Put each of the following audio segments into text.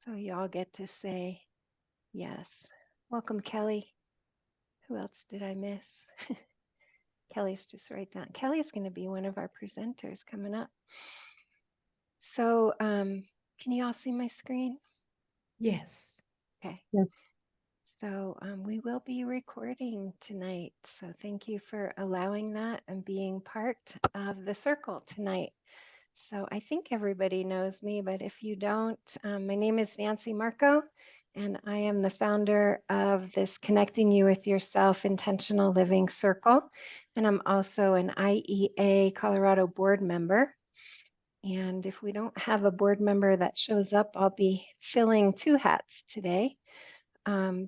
So you all get to say yes. Welcome, Kelly. Who else did I miss? Kelly's just right down. Kelly's going to be one of our presenters coming up. So can you all see my screen? Yes. Okay. Yes. So we will be recording tonight. So thank you for allowing that and being part of the circle tonight. So I think everybody knows me, but if you don't, my name is Nancy Marco, and I am the founder of this Connecting You with Yourself Intentional Living Circle. And I'm also an IEA Colorado board member. And if we don't have a board member that shows up, I'll be filling two hats today.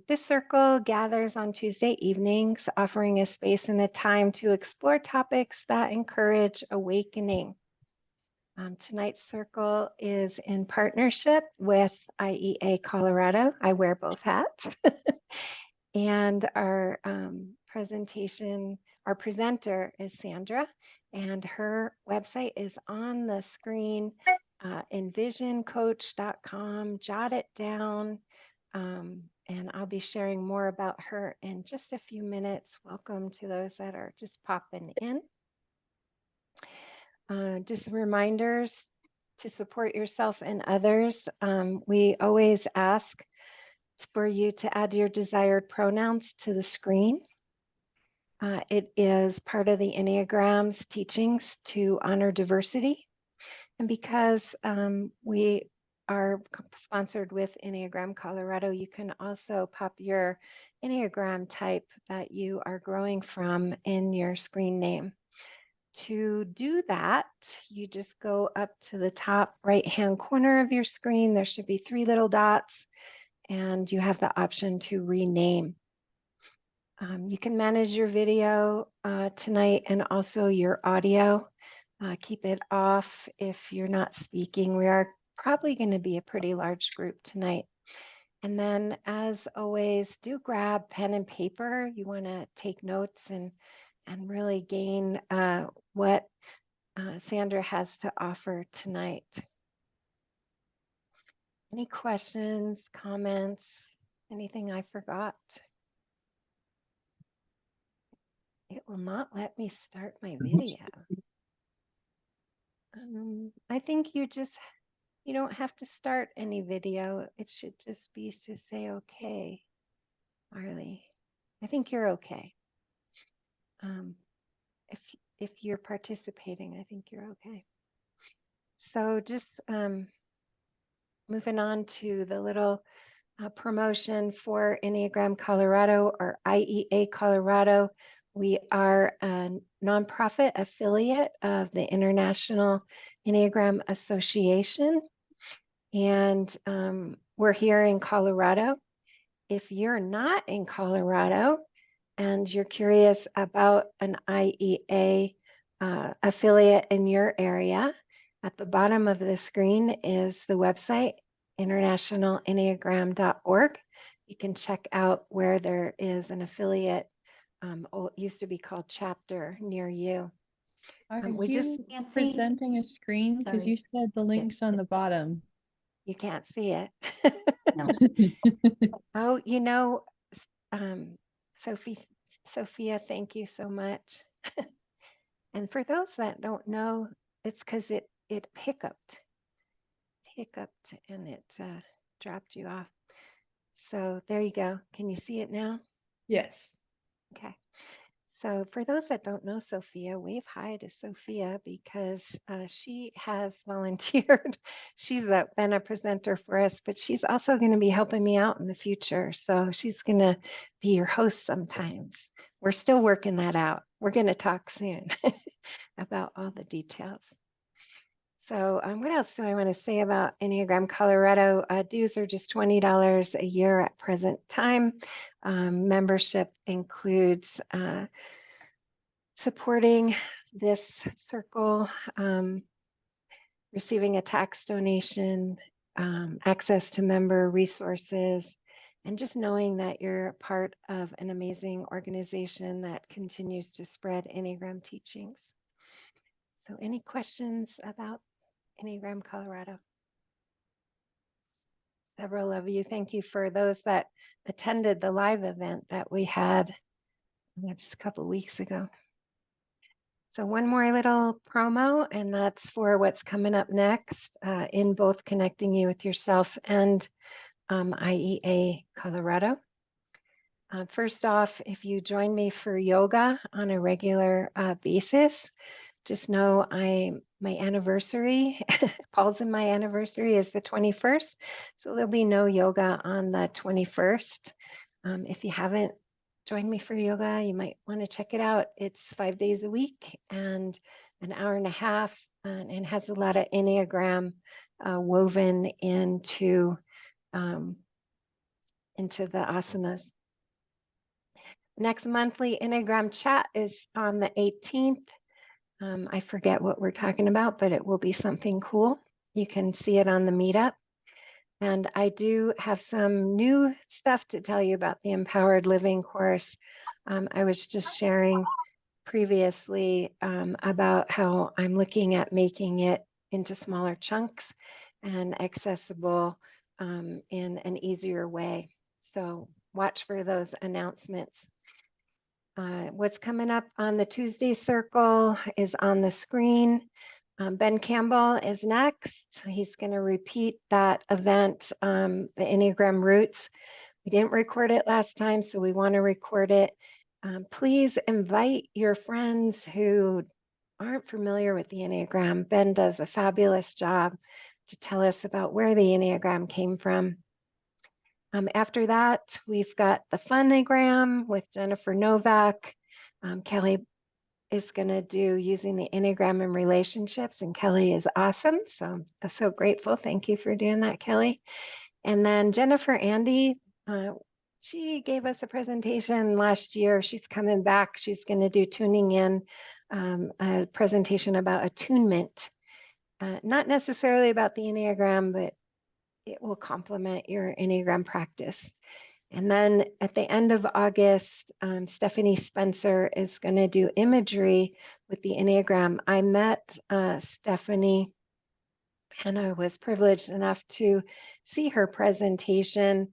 This circle gathers on Tuesday evenings, offering a space and a time to explore topics that encourage awakening. Tonight's circle is in partnership with IEA Colorado. I wear both hats. And our our presenter is Sandra, and her website is on the screen, envisioncoach.com. Jot it down. And I'll be sharing more about her in just a few minutes. Welcome to those that are just popping in. Just reminders to support yourself and others. We always ask for you to add your desired pronouns to the screen. It is part of the Enneagram's teachings to honor diversity. And because we are sponsored with Enneagram Colorado, you can also pop your Enneagram type that you are growing from in your screen name. To do that, you just go up to the top right-hand corner of your screen. There should be three little dots, and you have the option to rename. You can manage your video tonight and also your audio. Keep it off if you're not speaking. We are probably going to be a pretty large group tonight. And then, as always, do grab pen and paper. You want to take notes and really gain what Sandra has to offer tonight. Any questions, comments, anything I forgot? It will not let me start my video. I think you don't have to start any video. It should just be to say, okay, Marley, I think you're okay. If you're participating, I think you're okay. So just moving on to the little promotion for Enneagram Colorado or IEA Colorado. We are a nonprofit affiliate of the International Enneagram Association, and we're here in Colorado. If you're not in Colorado and you're curious about an IEA affiliate in your area, at the bottom of the screen is the website, internationalenneagram.org. You can check out where there is an affiliate, it used to be called chapter near you. Are We you just, presenting a screen? Because you said the link's on the bottom. you can't see it. No. Oh, Sophia, thank you so much. And for those that don't know, it's because it hiccuped and it dropped you off. So there you go. Can you see it now? Yes. Okay. So for those that don't know Sophia, wave hi to Sophia because she has volunteered. She's been a presenter for us, but she's also going to be helping me out in the future. So she's going to be your host sometimes. We're still working that out. We're going to talk soon about all the details. So what else do I want to say about Enneagram Colorado? Dues are just $20 a year at present time. Membership includes supporting this circle, receiving a tax donation, access to member resources, and just knowing that you're part of an amazing organization that continues to spread Enneagram teachings. So any questions about Enneagram Colorado? several of you. Thank you for those that attended the live event that we had just a couple weeks ago. So one more little promo, and that's for what's coming up next in both connecting you with yourself and IEA Colorado. First off, if you join me for yoga on a regular basis, just know my anniversary, Paul's and my anniversary is the 21st. So there'll be no yoga on the 21st. If you haven't joined me for yoga, you might want to check it out. It's 5 days a week and an hour and a half, and has a lot of Enneagram woven into the asanas. Next monthly Enneagram chat is on the 18th. I forget what we're talking about, but it will be something cool. You can see it on the meetup. And I do have some new stuff to tell you about the Empowered Living course. I was just sharing previously about how I'm looking at making it into smaller chunks and accessible in an easier way. So watch for those announcements. What's coming up on the Tuesday circle is on the screen. Ben Campbell is next. He's going to repeat that event, the Enneagram Roots. We didn't record it last time, so we want to record it. Please invite your friends who aren't familiar with the Enneagram. Ben does a fabulous job to tell us about where the Enneagram came from. After that, we've got the Funagram with Jennifer Novak. Kelly is going to do using the Enneagram in relationships, and Kelly is awesome. So I'm so grateful. Thank you for doing that, Kelly. And then Jennifer Andy, she gave us a presentation last year. She's coming back. She's going to do tuning in, a presentation about attunement, not necessarily about the Enneagram, but it will complement your Enneagram practice. And then at the end of August, Stephanie Spencer is going to do imagery with the Enneagram. I met Stephanie, and I was privileged enough to see her presentation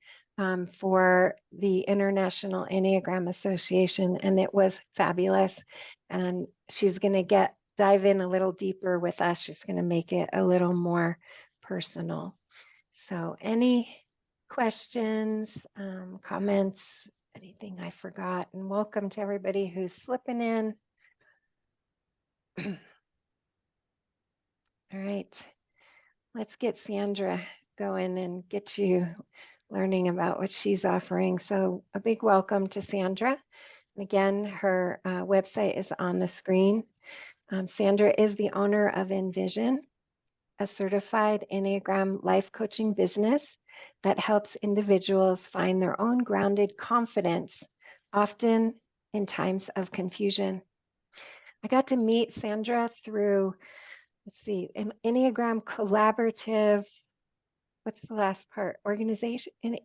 for the International Enneagram Association, and it was fabulous. And she's going to dive in a little deeper with us. She's going to make it a little more personal. So any questions, comments, anything I forgot? And welcome to everybody who's slipping in. All right, let's get Sandra going and get you learning about what she's offering. So a big welcome to Sandra. And again, her website is on the screen. Sandra is the owner of Envision, a certified Enneagram life coaching business that helps individuals find their own grounded confidence, often in times of confusion. I got to meet Sandra through, let's see, an Enneagram collaborative, what's the last part? Organization,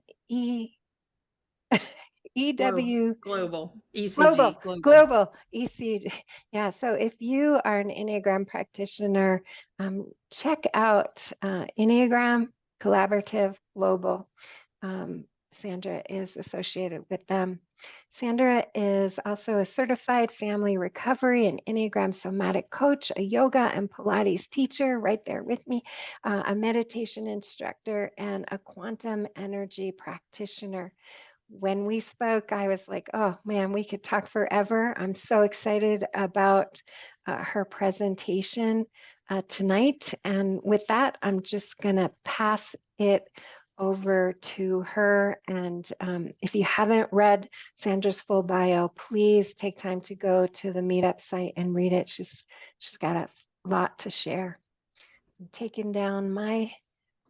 EW. Global, ECG. Global, ECG. Yeah, so if you are an Enneagram practitioner, check out Enneagram Collaborative Global. Sandra is associated with them. Sandra is also a certified family recovery and Enneagram somatic coach, a yoga and Pilates teacher, right there with me, a meditation instructor, and a quantum energy practitioner. When we spoke, I was like, oh man, we could talk forever. I'm so excited about her presentation tonight. And with that, I'm just going to pass it over to her. And if you haven't read Sandra's full bio, please take time to go to the meetup site and read it. She's got a lot to share. I'm taking down my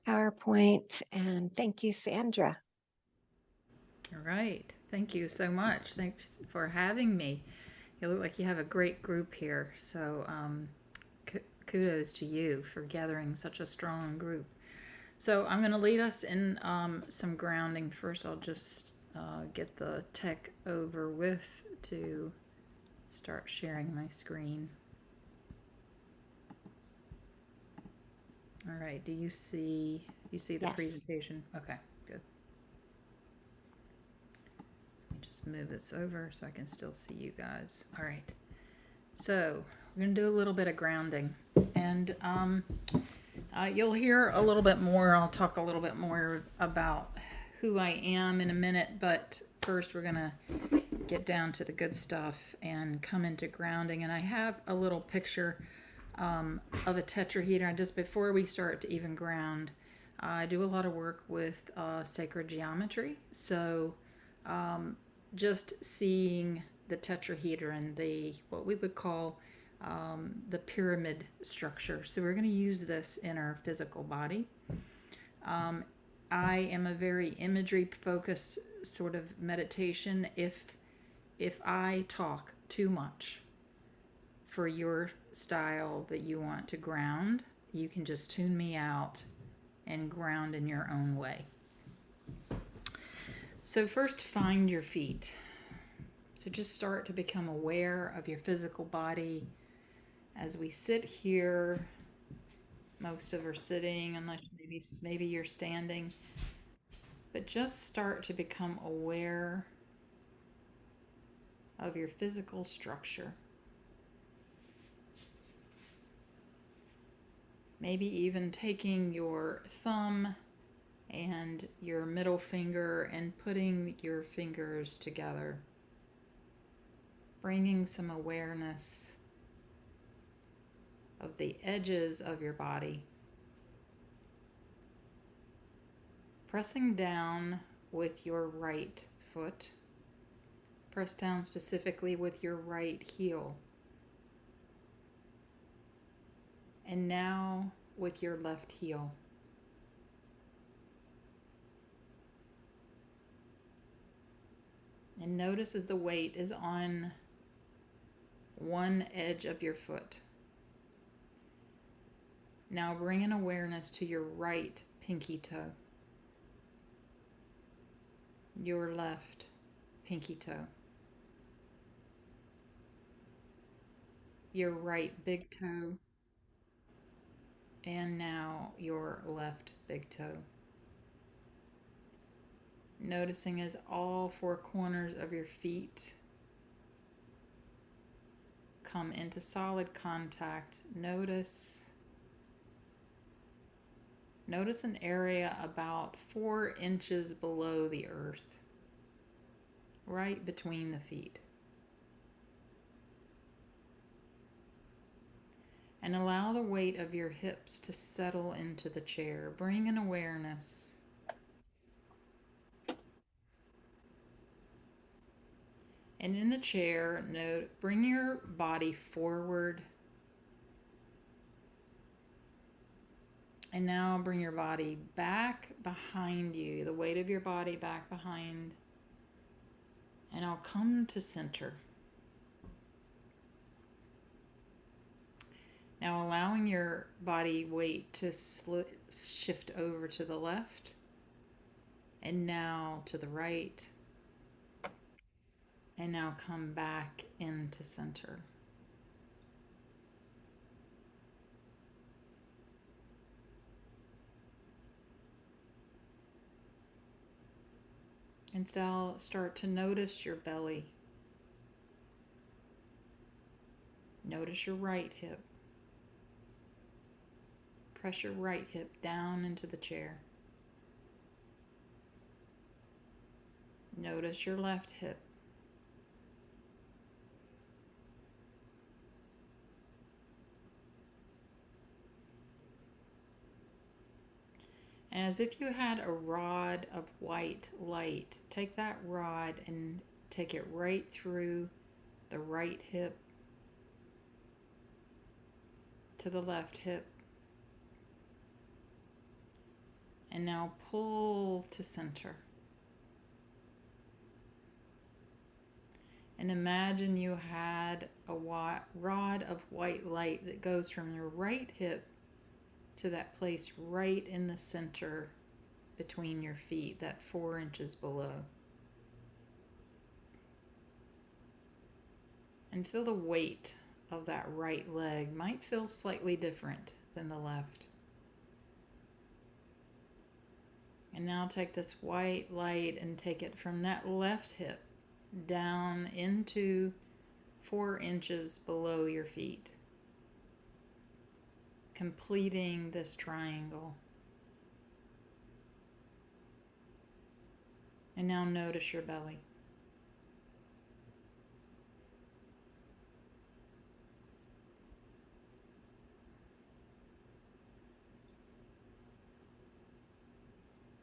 PowerPoint, and thank you, Sandra. All right. Thank you so much. Thanks for having me. You look like you have a great group here. So kudos to you for gathering such a strong group. So I'm going to lead us in some grounding. First, I'll just get the tech over with to start sharing my screen. All right. Do you see the Yes. presentation? Okay, good. Let me just move this over so I can still see you guys. All right. So we're going to do a little bit of grounding, and you'll hear a little bit more. I'll talk a little bit more about who I am in a minute, but first we're going to get down to the good stuff and come into grounding. And I have a little picture of a tetrahedron. Just before we start to even ground, I do a lot of work with sacred geometry. So just seeing the tetrahedron, what we would call the pyramid structure. So we're going to use this in our physical body. I am a very imagery focused sort of meditation. If I talk too much for your style that you want to ground, you can just tune me out and ground in your own way. So first, find your feet. So just start to become aware of your physical body. As we sit here, most of us are sitting, unless maybe you're standing, but just start to become aware of your physical structure. Maybe even taking your thumb and your middle finger and putting your fingers together, bringing some awareness of the edges of your body. Pressing down with your right foot. Press down specifically with your right heel. And now with your left heel. And notice as the weight is on one edge of your foot. Now bring an awareness to your right pinky toe, your left pinky toe, your right big toe, and now your left big toe. Noticing as all four corners of your feet come into solid contact. Notice an area about 4 inches below the earth, right between the feet. And allow the weight of your hips to settle into the chair. Bring an awareness. And in the chair, bring your body forward. And now bring your body back behind you, the weight of your body back behind. And I'll come to center. Now allowing your body weight to shift over to the left. And now to the right. And now come back into center. And now start to notice your belly. Notice your right hip. Press your right hip down into the chair. Notice your left hip. And as if you had a rod of white light, take that rod and take it right through the right hip to the left hip. And now pull to center. And imagine you had a rod of white light that goes from your right hip to that place right in the center between your feet, that 4 inches below. And feel the weight of that right leg. Might feel slightly different than the left. And now take this white light and take it from that left hip down into 4 inches below your feet, completing this triangle. And now notice your belly.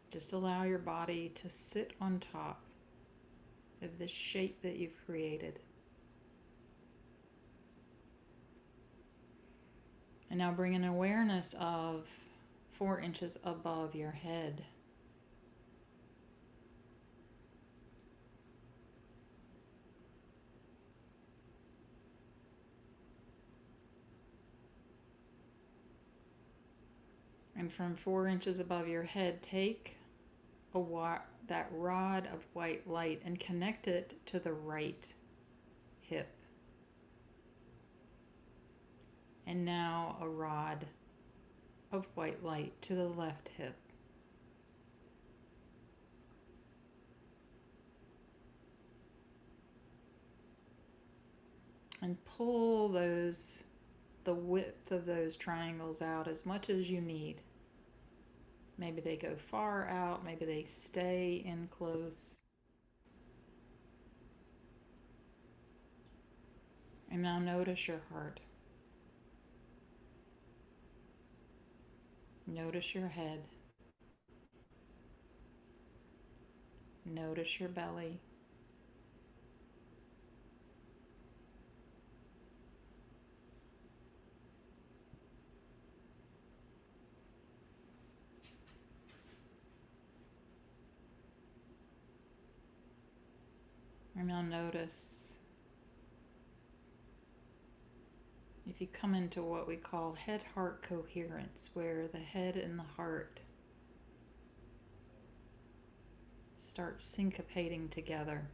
Just allow your body to sit on top of this shape that you've created. And now bring an awareness of 4 inches above your head. And from 4 inches above your head, take that rod of white light and connect it to the right hip. And now a rod of white light to the left hip. And pull the width of those triangles out as much as you need. Maybe they go far out, maybe they stay in close. And now notice your heart. Notice your head. Notice your belly. And now notice if you come into what we call head-heart coherence, where the head and the heart start syncopating together.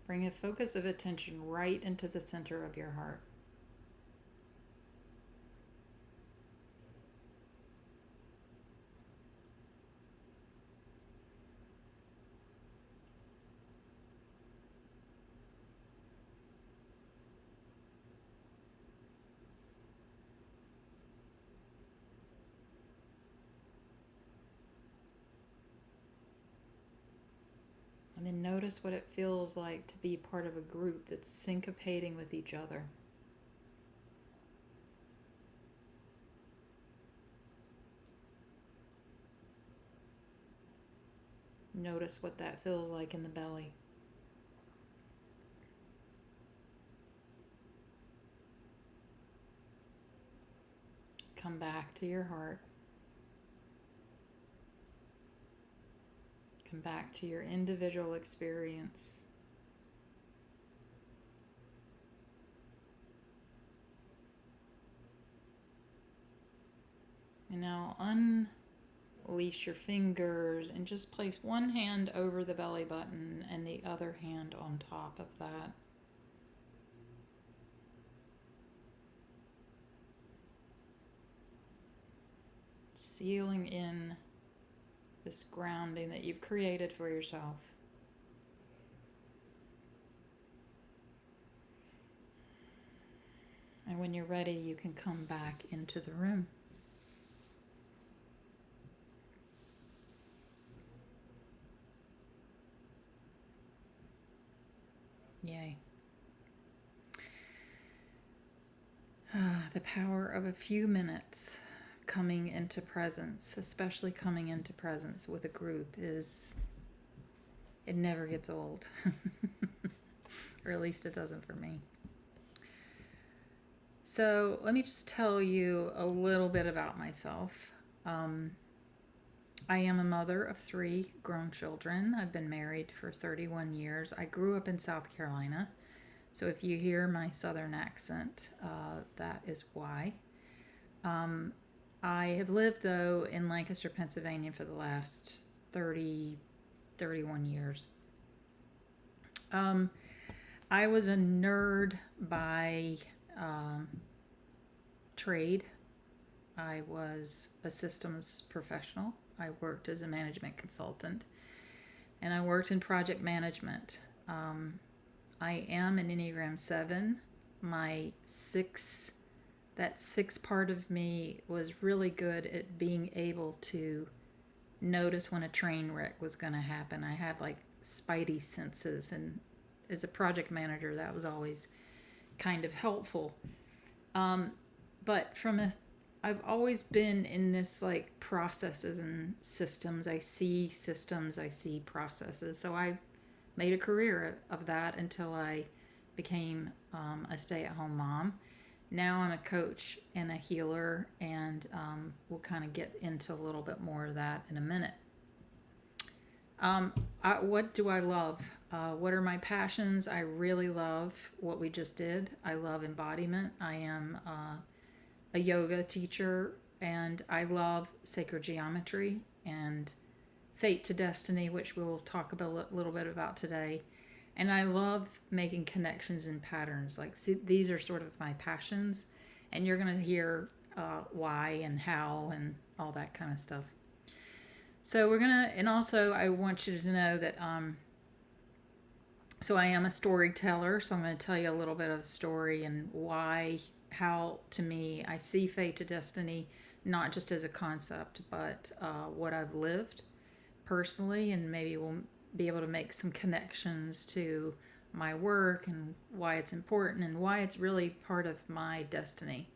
Bring a focus of attention right into the center of your heart. And then notice what it feels like to be part of a group that's syncopating with each other. Notice what that feels like in the belly. Come back to your heart. Come back to your individual experience. And now unleash your fingers and just place one hand over the belly button and the other hand on top of that. Sealing in this grounding that you've created for yourself. And when you're ready, you can come back into the room. Yay. The power of a few minutes coming into presence, especially coming into presence with a group, it never gets old. Or at least it doesn't for me. So let me just tell you a little bit about myself. I am a mother of 3 grown children. I've been married for 31 years. I grew up in South Carolina. So if you hear my southern accent, that is why. I have lived, though, in Lancaster, Pennsylvania for the last 31 years. I was a nerd by trade. I was a systems professional. I worked as a management consultant, and I worked in project management. I am an Enneagram 7. My 6, that 6 part of me was really good at being able to notice when a train wreck was going to happen. I had like spidey senses, and as a project manager, that was always kind of helpful. But I've always been in this like processes and systems. I see systems, I see processes. So I made a career of that until I became a stay-at-home mom. Now I'm a coach and a healer, and we'll kind of get into a little bit more of that in a minute. What do I love? What are my passions? I really love what we just did. I love embodiment. I am a yoga teacher, and I love sacred geometry and fate to destiny, which we'll talk about a little bit about today. And I love making connections and patterns. Like, see, these are sort of my passions, and you're going to hear why and how and all that kind of stuff. So and also I want you to know that, so I am a storyteller, so I'm going to tell you a little bit of a story and how to me, I see fate to destiny, not just as a concept, but what I've lived personally, and maybe we'll be able to make some connections to my work and why it's important and why it's really part of my destiny.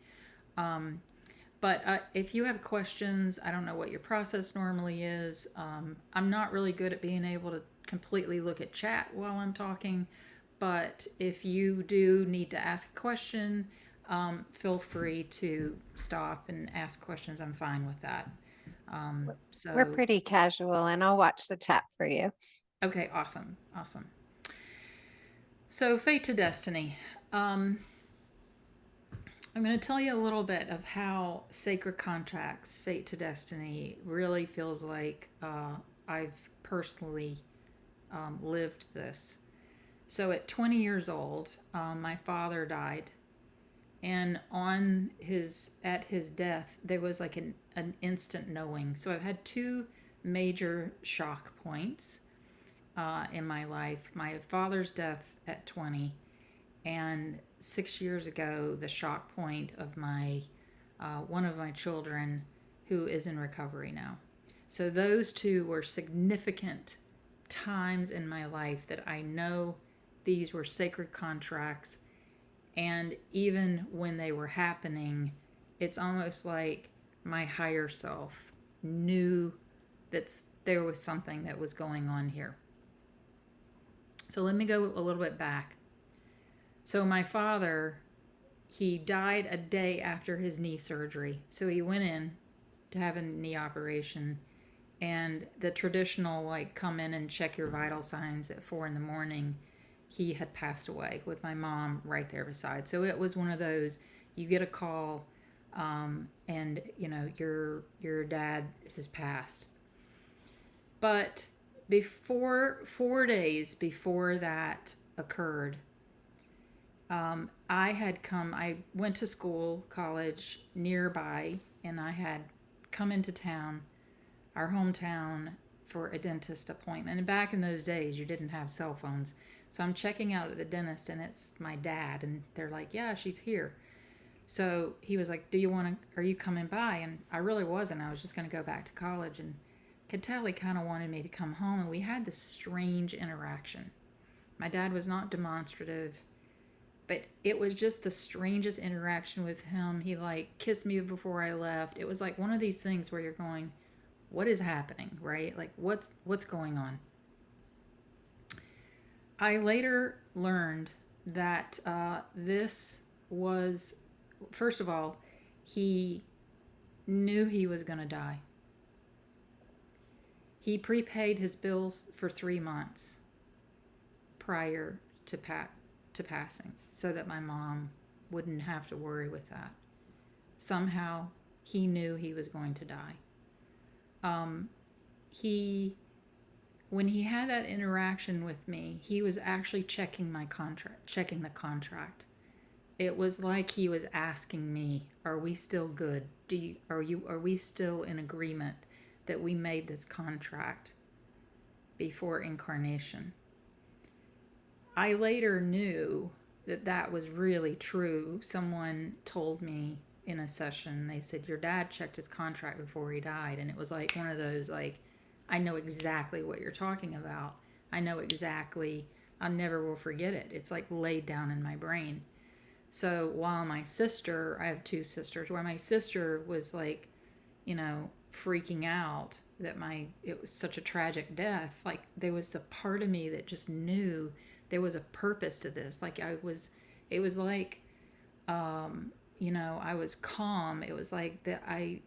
But if you have questions, I don't know what your process normally is. I'm not really good at being able to completely look at chat while I'm talking, but if you do need to ask a question, feel free to stop and ask questions. I'm fine with that. We're pretty casual, and I'll watch the chat for you. Okay, awesome. So, fate to destiny. I'm going to tell you a little bit of how sacred contracts, fate to destiny, really feels like I've personally lived this. So at 20 years old, my father died, and at his death, there was like an instant knowing. So I've had 2 major shock points in my life. My father's death at 20, and 6 years ago, the shock point of one of my children who is in recovery now. So those 2 were significant times in my life that I know these were sacred contracts. And even when they were happening, it's almost like my higher self knew that there was something that was going on here. So let me go a little bit back. So my father, he died a day after his knee surgery. So he went in to have a knee operation, and the traditional, like, come in and check your vital signs at 4 a.m, he had passed away with my mom right there beside. So it was one of those, you get a call, and your dad has passed. But 4 days before that occurred, I went to college nearby, and I had come into town, our hometown, for a dentist appointment. And back in those days, you didn't have cell phones. So I'm checking out at the dentist, and it's my dad, and they're like, yeah, she's here. So he was like, are you coming by? And I really wasn't. I was just going to go back to college, and could tell he kind of wanted me to come home. And we had this strange interaction. My dad was not demonstrative, but it was just the strangest interaction with him. He like kissed me before I left. It was like one of these things where you're going, what is happening, right? Like what's going on? I later learned that this was, first of all, he knew he was going to die. He prepaid his bills for 3 months prior to passing, so that my mom wouldn't have to worry with that. Somehow he knew he was going to die. When he had that interaction with me, he was actually checking the contract. It was like he was asking me, are we still good? Are we still in agreement that we made this contract before incarnation. I later knew that that was really true. Someone told me in a session, they said, your dad checked his contract before he died. And it was like one of those, like, I know exactly what you're talking about. I know exactly, I never will forget it. It's like laid down in my brain. So while my sister, I have two sisters, where my sister was like, you know, freaking out that it was such a tragic death, like there was a part of me that just knew there was a purpose to this. Like it was like, you know, I was calm. It was like that I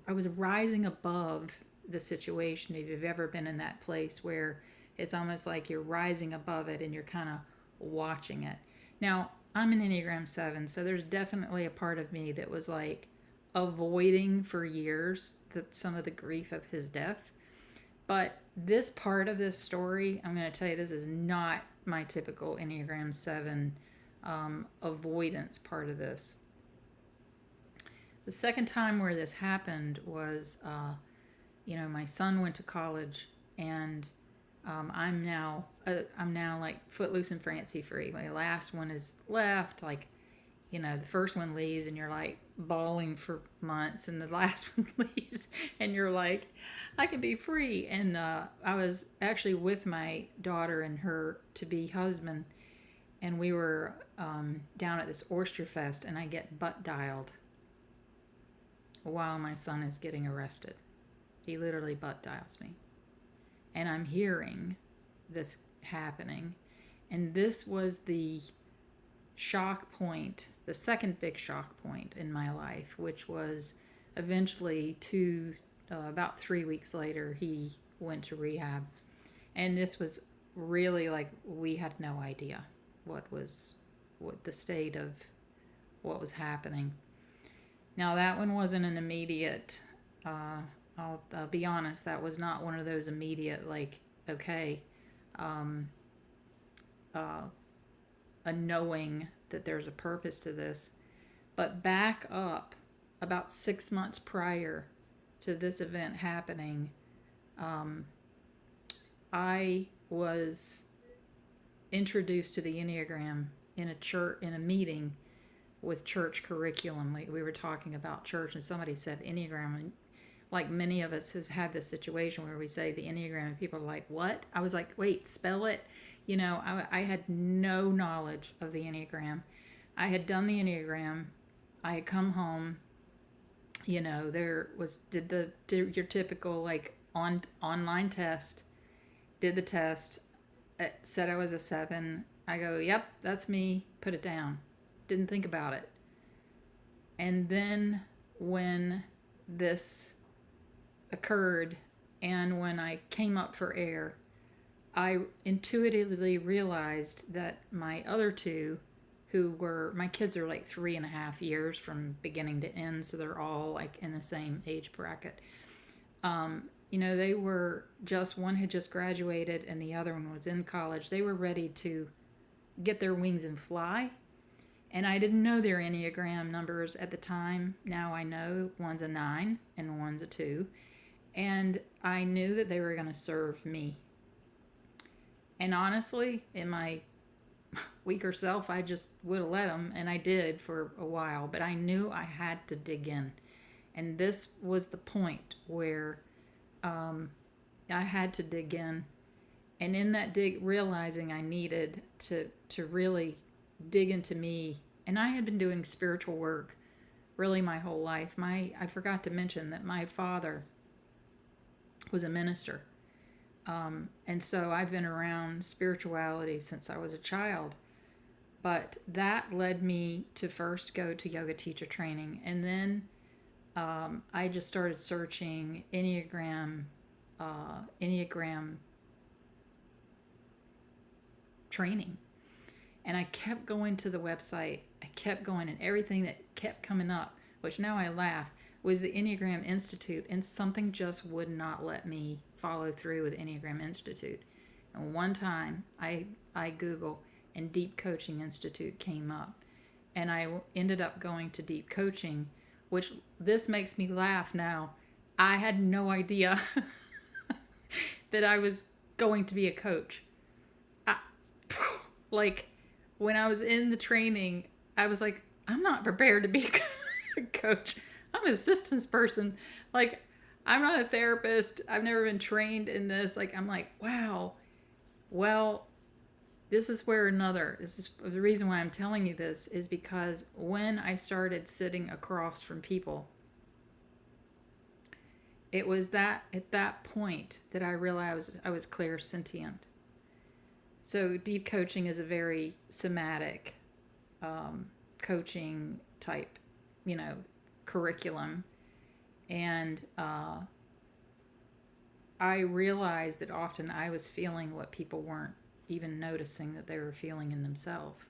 was rising above the situation. If you've ever been in that place where it's almost like you're rising above it and you're kind of watching it. Now, I'm an Enneagram 7, so there's definitely a part of me that was like avoiding for years some of the grief of his death. But this part of this story, I'm going to tell you, this is not my typical Enneagram 7 avoidance part of this. The second time where this happened was, you know, my son went to college, and I'm now like footloose and fancy free. My last one is left, like, you know, the first one leaves and you're like bawling for months, and the last one leaves and you're like, I can be free. And I was actually with my daughter and her to-be husband, and we were down at this oyster fest, and I get butt dialed while my son is getting arrested. He literally butt dials me. And I'm hearing this happening. And this was the shock point, the second big shock point in my life, which was eventually about 3 weeks later, he went to rehab. And this was really like, we had no idea what the state of what was happening. Now, that one wasn't an immediate, I'll be honest, that was not one of those immediate, like, okay, a knowing that there's a purpose to this. But back up about 6 months prior to this event happening, I was introduced to the Enneagram in a meeting with church curriculum. We were talking about church, and somebody said Enneagram, and like many of us have had this situation where we say the Enneagram and people are like, what? I was like, wait, spell it. You know, I had no knowledge of the Enneagram. I had done the Enneagram. I had come home, you know, did your typical like online test, did the test, it said I was a 7. I go, yep, that's me, put it down. Didn't think about it. And then when this occurred and when I came up for air, I intuitively realized that my other two, my kids are like 3.5 years from beginning to end, so they're all like in the same age bracket. You know, they were one had just graduated and the other one was in college. They were ready to get their wings and fly. And I didn't know their Enneagram numbers at the time. Now I know one's a 9 and one's a 2. And I knew that they were going to serve me. And honestly, in my weaker self, I just would have let them, and I did for a while. But I knew I had to dig in. And this was the point where I had to dig in. And in that realizing I needed to really dig into me. And I had been doing spiritual work really my whole life. I forgot to mention that my father was a minister. And so I've been around spirituality since I was a child. But that led me to first go to yoga teacher training. And then I just started searching Enneagram training. And I kept going to the website. I kept going, and everything that kept coming up, which now I laugh, was the Enneagram Institute. And something just would not let me follow through with Enneagram Institute. And one time I Google, and Deep Coaching Institute came up. And I ended up going to Deep Coaching, which this makes me laugh now. I had no idea that I was going to be a coach. I, like, when I was in the training, I was like, I'm not prepared to be a coach. I'm an assistance person. Like, I'm not a therapist. I've never been trained in this. Like, I'm like, wow. Well, this is the reason why I'm telling you this is because when I started sitting across from people, it was that at that point that I realized I was clairsentient. So deep coaching is a very somatic coaching type, curriculum. And I realized that often I was feeling what people weren't even noticing that they were feeling in themselves.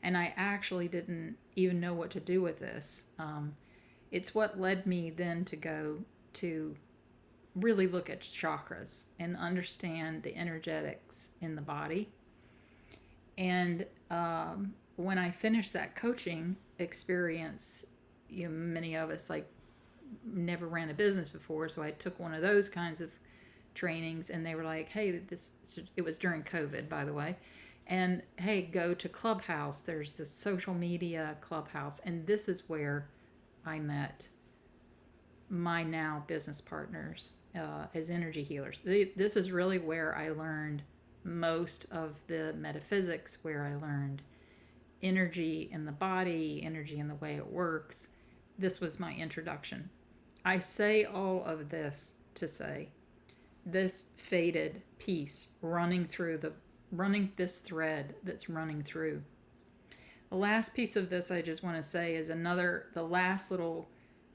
And I actually didn't even know what to do with this. It's what led me then to go to really look at chakras and understand the energetics in the body. And when I finished that coaching experience, many of us never ran a business before, so I took one of those kinds of trainings, and they were like, hey, it was during COVID, by the way, and hey, go to Clubhouse. There's this social media Clubhouse, and this is where I met my now business partners as energy healers. This is really where I learned most of the metaphysics, where I learned energy in the body, energy in the way it works. This was my introduction. I say all of this to say this faded piece running this thread that's running through. The last piece of this I just want to say is the last little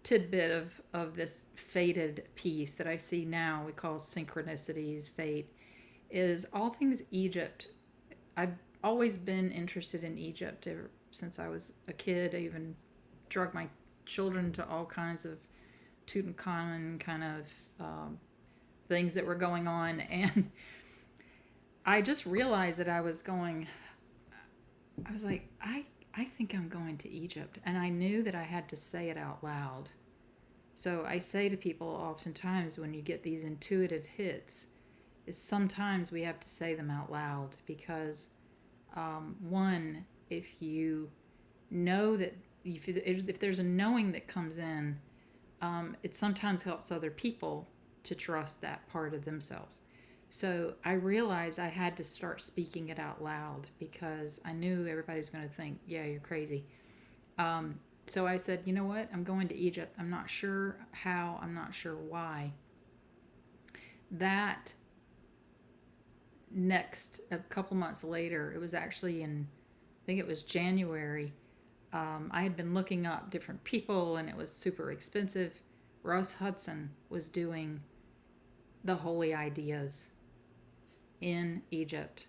tidbit of this faded piece that I see now, we call synchronicities, fate, is all things Egypt. I've always been interested in Egypt ever since I was a kid. I even drug my children to all kinds of Tutankhamun kind of things that were going on, and I just realized that I was like, I think I'm going to Egypt, and I knew that I had to say it out loud. So I say to people oftentimes when you get these intuitive hits, is sometimes we have to say them out loud because one, if you know that if there's a knowing that comes in, it sometimes helps other people to trust that part of themselves. So I realized I had to start speaking it out loud because I knew everybody was going to think, yeah, you're crazy. So I said, you know what? I'm going to Egypt. I'm not sure how. I'm not sure why. That next, a couple months later, it was actually I think it was January. I had been looking up different people and it was super expensive. Russ Hudson was doing the Holy Ideas in Egypt.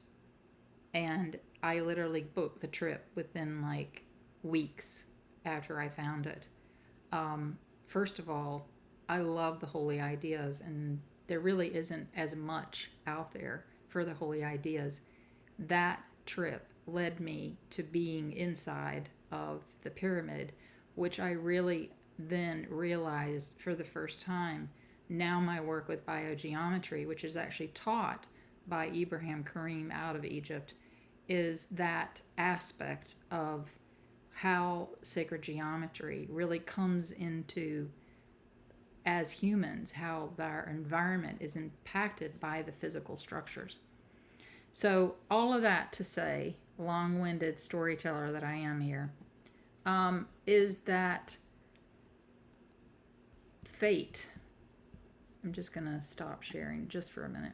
And I literally booked the trip within like weeks after I found it. First of all, I love the Holy Ideas, and there really isn't as much out there for the Holy Ideas. That trip led me to being inside of the pyramid, which I really then realized for the first time. Now my work with biogeometry, which is actually taught by Ibrahim Karim out of Egypt, is that aspect of how sacred geometry really comes into, as humans, how our environment is impacted by the physical structures. So all of that to say, long-winded storyteller that I am here, is that fate. I'm just going to stop sharing just for a minute.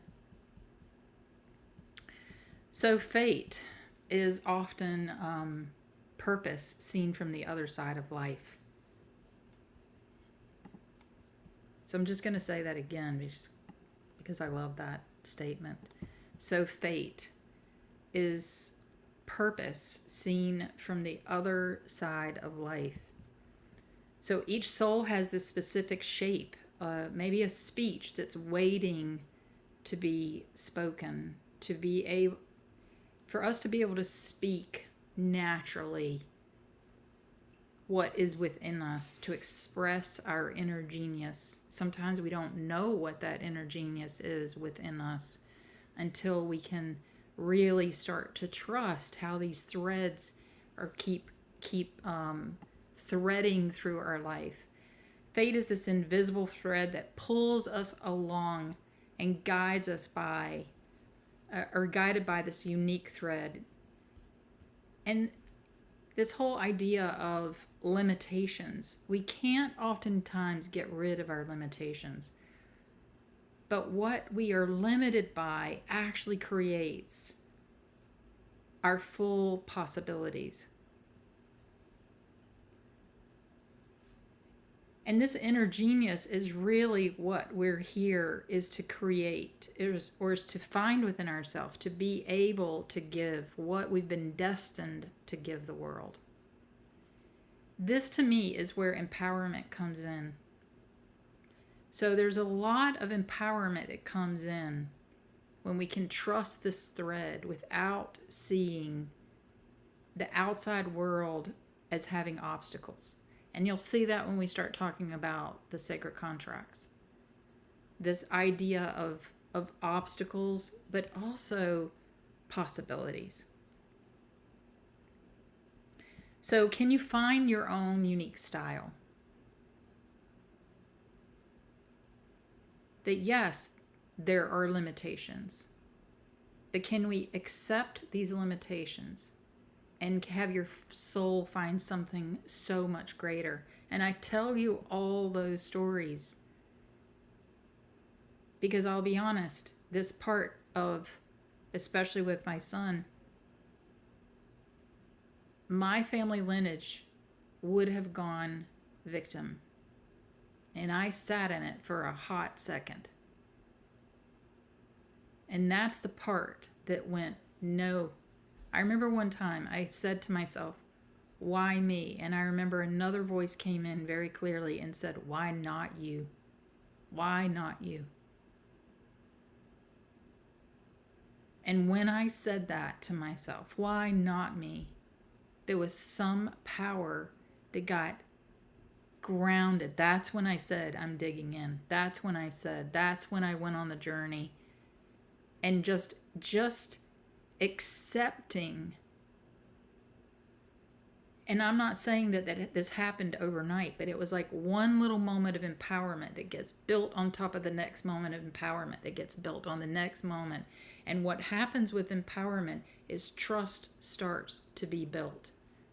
So fate is often purpose seen from the other side of life. So I'm just going to say that again because I love that statement. So fate is purpose seen from the other side of life. So each soul has this specific shape, maybe a speech that's waiting to be spoken, for us to be able to speak naturally what is within us, to express our inner genius. Sometimes we don't know what that inner genius is within us until we can really start to trust how these threads are keep threading through our life. Fate is this invisible thread that pulls us along and guides us by, or guided by this unique thread. And this whole idea of limitations, we can't oftentimes get rid of our limitations. But what we are limited by actually creates our full possibilities. And this inner genius is really what we're here is to create, or is to find within ourselves, to be able to give what we've been destined to give the world. This to me is where empowerment comes in. So there's a lot of empowerment that comes in when we can trust this thread without seeing the outside world as having obstacles. And you'll see that when we start talking about the sacred contracts. This idea of obstacles, but also possibilities. So can you find your own unique style? That yes, there are limitations, but can we accept these limitations and have your soul find something so much greater? And I tell you all those stories because I'll be honest, this part of, especially with my son, my family lineage would have gone victim. And I sat in it for a hot second. And that's the part that went, no. I remember one time I said to myself, why me? And I remember another voice came in very clearly and said, why not you? Why not you? And when I said that to myself, why not me? There was some power that got grounded. That's when I said, I'm digging in. That's when I went on the journey and just accepting. And I'm not saying that this happened overnight, but it was like one little moment of empowerment that gets built on top of the next moment of empowerment that gets built on the next moment. And what happens with empowerment is trust starts to be built.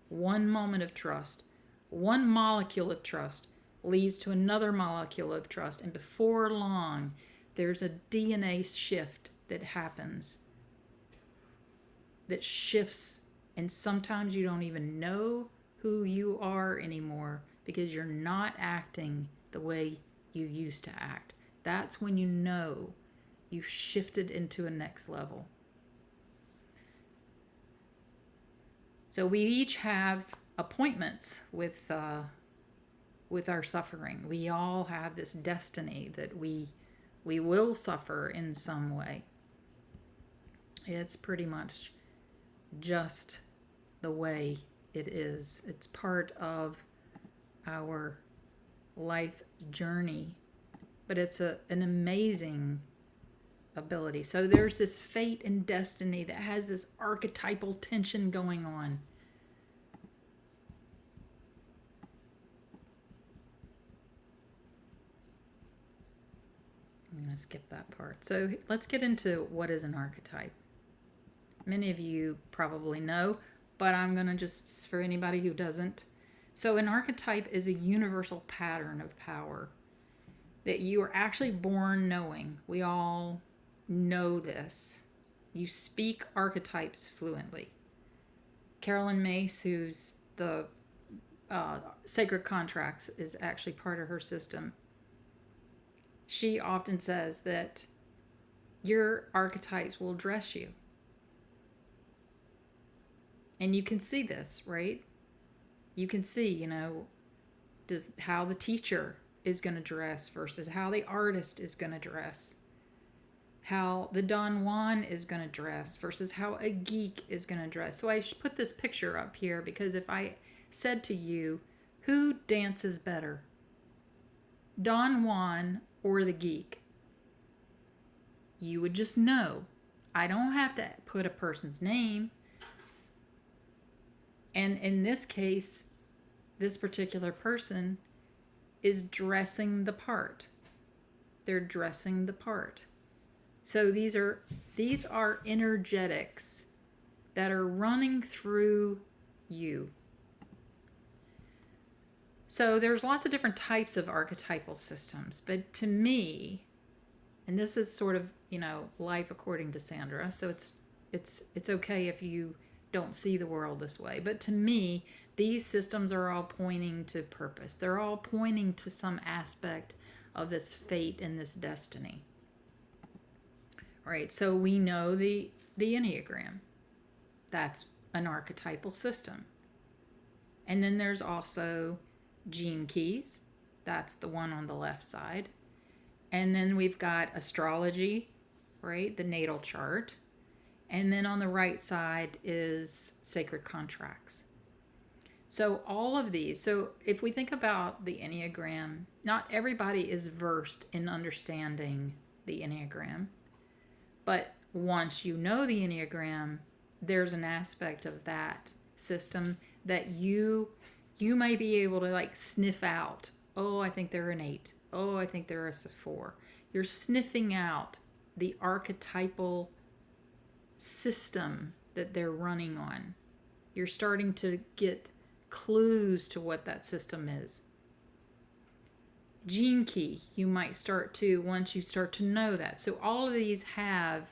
One moment of trust, one molecule of trust leads to another molecule of trust. And before long, there's a DNA shift that happens, that shifts. And sometimes you don't even know who you are anymore because you're not acting the way you used to act. That's when you know you've shifted into a next level. So we each have appointments with our suffering. We all have this destiny that we will suffer in some way. It's pretty much just the way it is. It's part of our life journey, but it's an amazing ability. So there's this fate and destiny that has this archetypal tension going on. I'm going to skip that part. So let's get into what is an archetype. Many of you probably know, but I'm going to just, for anybody who doesn't. So an archetype is a universal pattern of power that you are actually born knowing. We all know this. You speak archetypes fluently. Carolyn Mace, who's the Sacred Contracts, is actually part of her system. She often says that your archetypes will dress you. And you can see this, right? You can see, how the teacher is going to dress versus how the artist is going to dress. How the Don Juan is going to dress versus how a geek is going to dress. So I put this picture up here because if I said to you, Who dances better, Don Juan or the geek? You would just know. I don't have to put a person's name. And in this case, this particular person is dressing the part. They're dressing the part. So these are energetics that are running through you. So there's lots of different types of archetypal systems, but to me, and this is sort of, life according to Sandra, so it's okay if you don't see the world this way, but to me, these systems are all pointing to purpose. They're all pointing to some aspect of this fate and this destiny. All right, so we know the Enneagram. That's an archetypal system. And then there's also gene keys. That's the one on the left side. And then we've got astrology, right? The natal chart. And then on the right side is sacred contracts. So all of these, so if we think about the Enneagram, not everybody is versed in understanding the Enneagram. But once you know the Enneagram, there's an aspect of that system that you may be able to sniff out. Oh, I think they're an 8. Oh, I think they're a 4. You're sniffing out the archetypal system that they're running on. You're starting to get clues to what that system is. Gene key, you might start to, once you start to know that. So all of these have,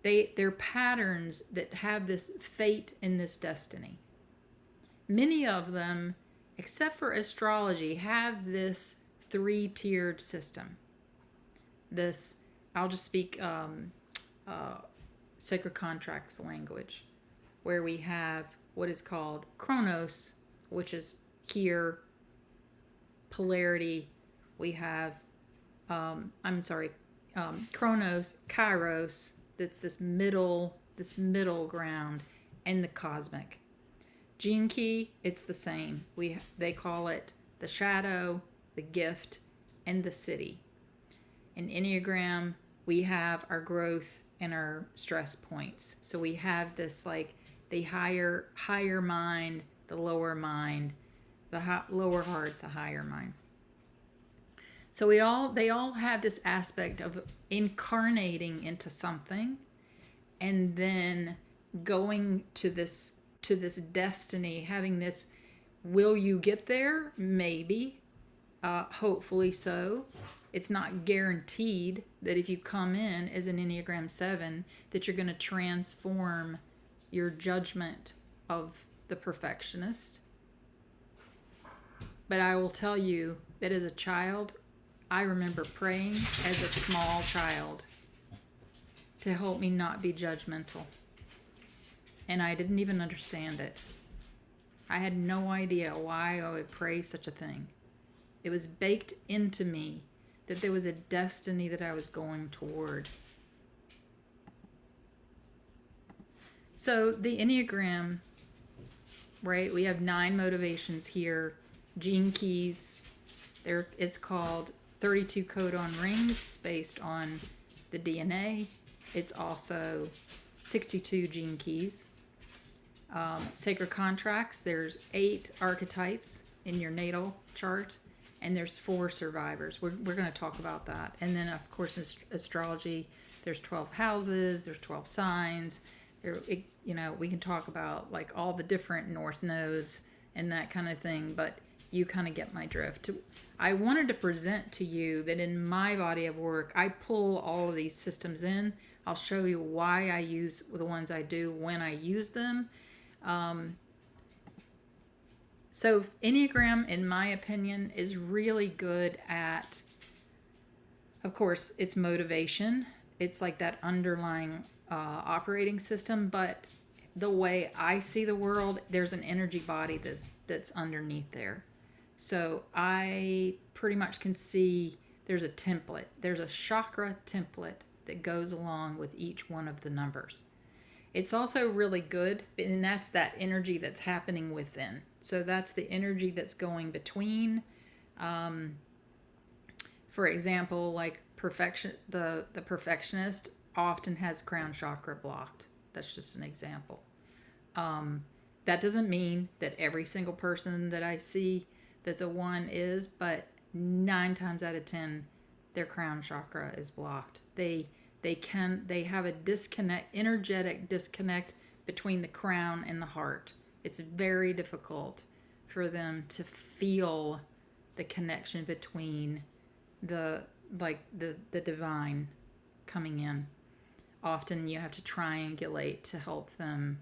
they're patterns that have this fate and this destiny. Many of them, except for astrology, have this 3-tiered system. This, I'll just speak sacred contracts language, where we have what is called Chronos, which is here, polarity. We have, Chronos, Kairos, that's this middle ground, and the cosmic. Gene key, it's the same. They call it the shadow, the gift, and the city. In Enneagram, we have our growth and our stress points. So we have this the higher mind, the lower mind, the lower heart, the higher mind. So they all have this aspect of incarnating into something and then going to this destiny, having this, will you get there? Maybe. Hopefully so. It's not guaranteed that if you come in as an Enneagram 7 that you're going to transform your judgment of the perfectionist. But I will tell you that as a child, I remember praying as a small child to help me not be judgmental. And I didn't even understand it. I had no idea why I would pray such a thing. It was baked into me that there was a destiny that I was going toward. So the Enneagram, right? We have 9 motivations here. Gene keys. It's called 32 codon rings based on the DNA. It's also 62 gene keys. Sacred contracts, there's 8 archetypes in your natal chart, and there's 4 survivors. We're going to talk about that. And then, of course, astrology, there's 12 houses, there's 12 signs. We can talk about all the different north nodes and that kind of thing, but you kind of get my drift. I wanted to present to you that in my body of work, I pull all of these systems in. I'll show you why I use the ones I do when I use them. So Enneagram, in my opinion, is really good at, of course, it's motivation. It's like that underlying operating system, but the way I see the world, there's an energy body that's underneath there. So I pretty much can see there's a template. There's a chakra template that goes along with each one of the numbers. It's also really good, and that's that energy that's happening within. So that's the energy that's going between. Um, for example, like the perfectionist often has crown chakra blocked. That's just an example. Um, that doesn't mean that every single person that I see that's a 1 is, but 9 times out of 10, their crown chakra is blocked. They have a disconnect, energetic disconnect between the crown and the heart. It's very difficult for them to feel the connection between the the divine coming in. Often you have to triangulate to help them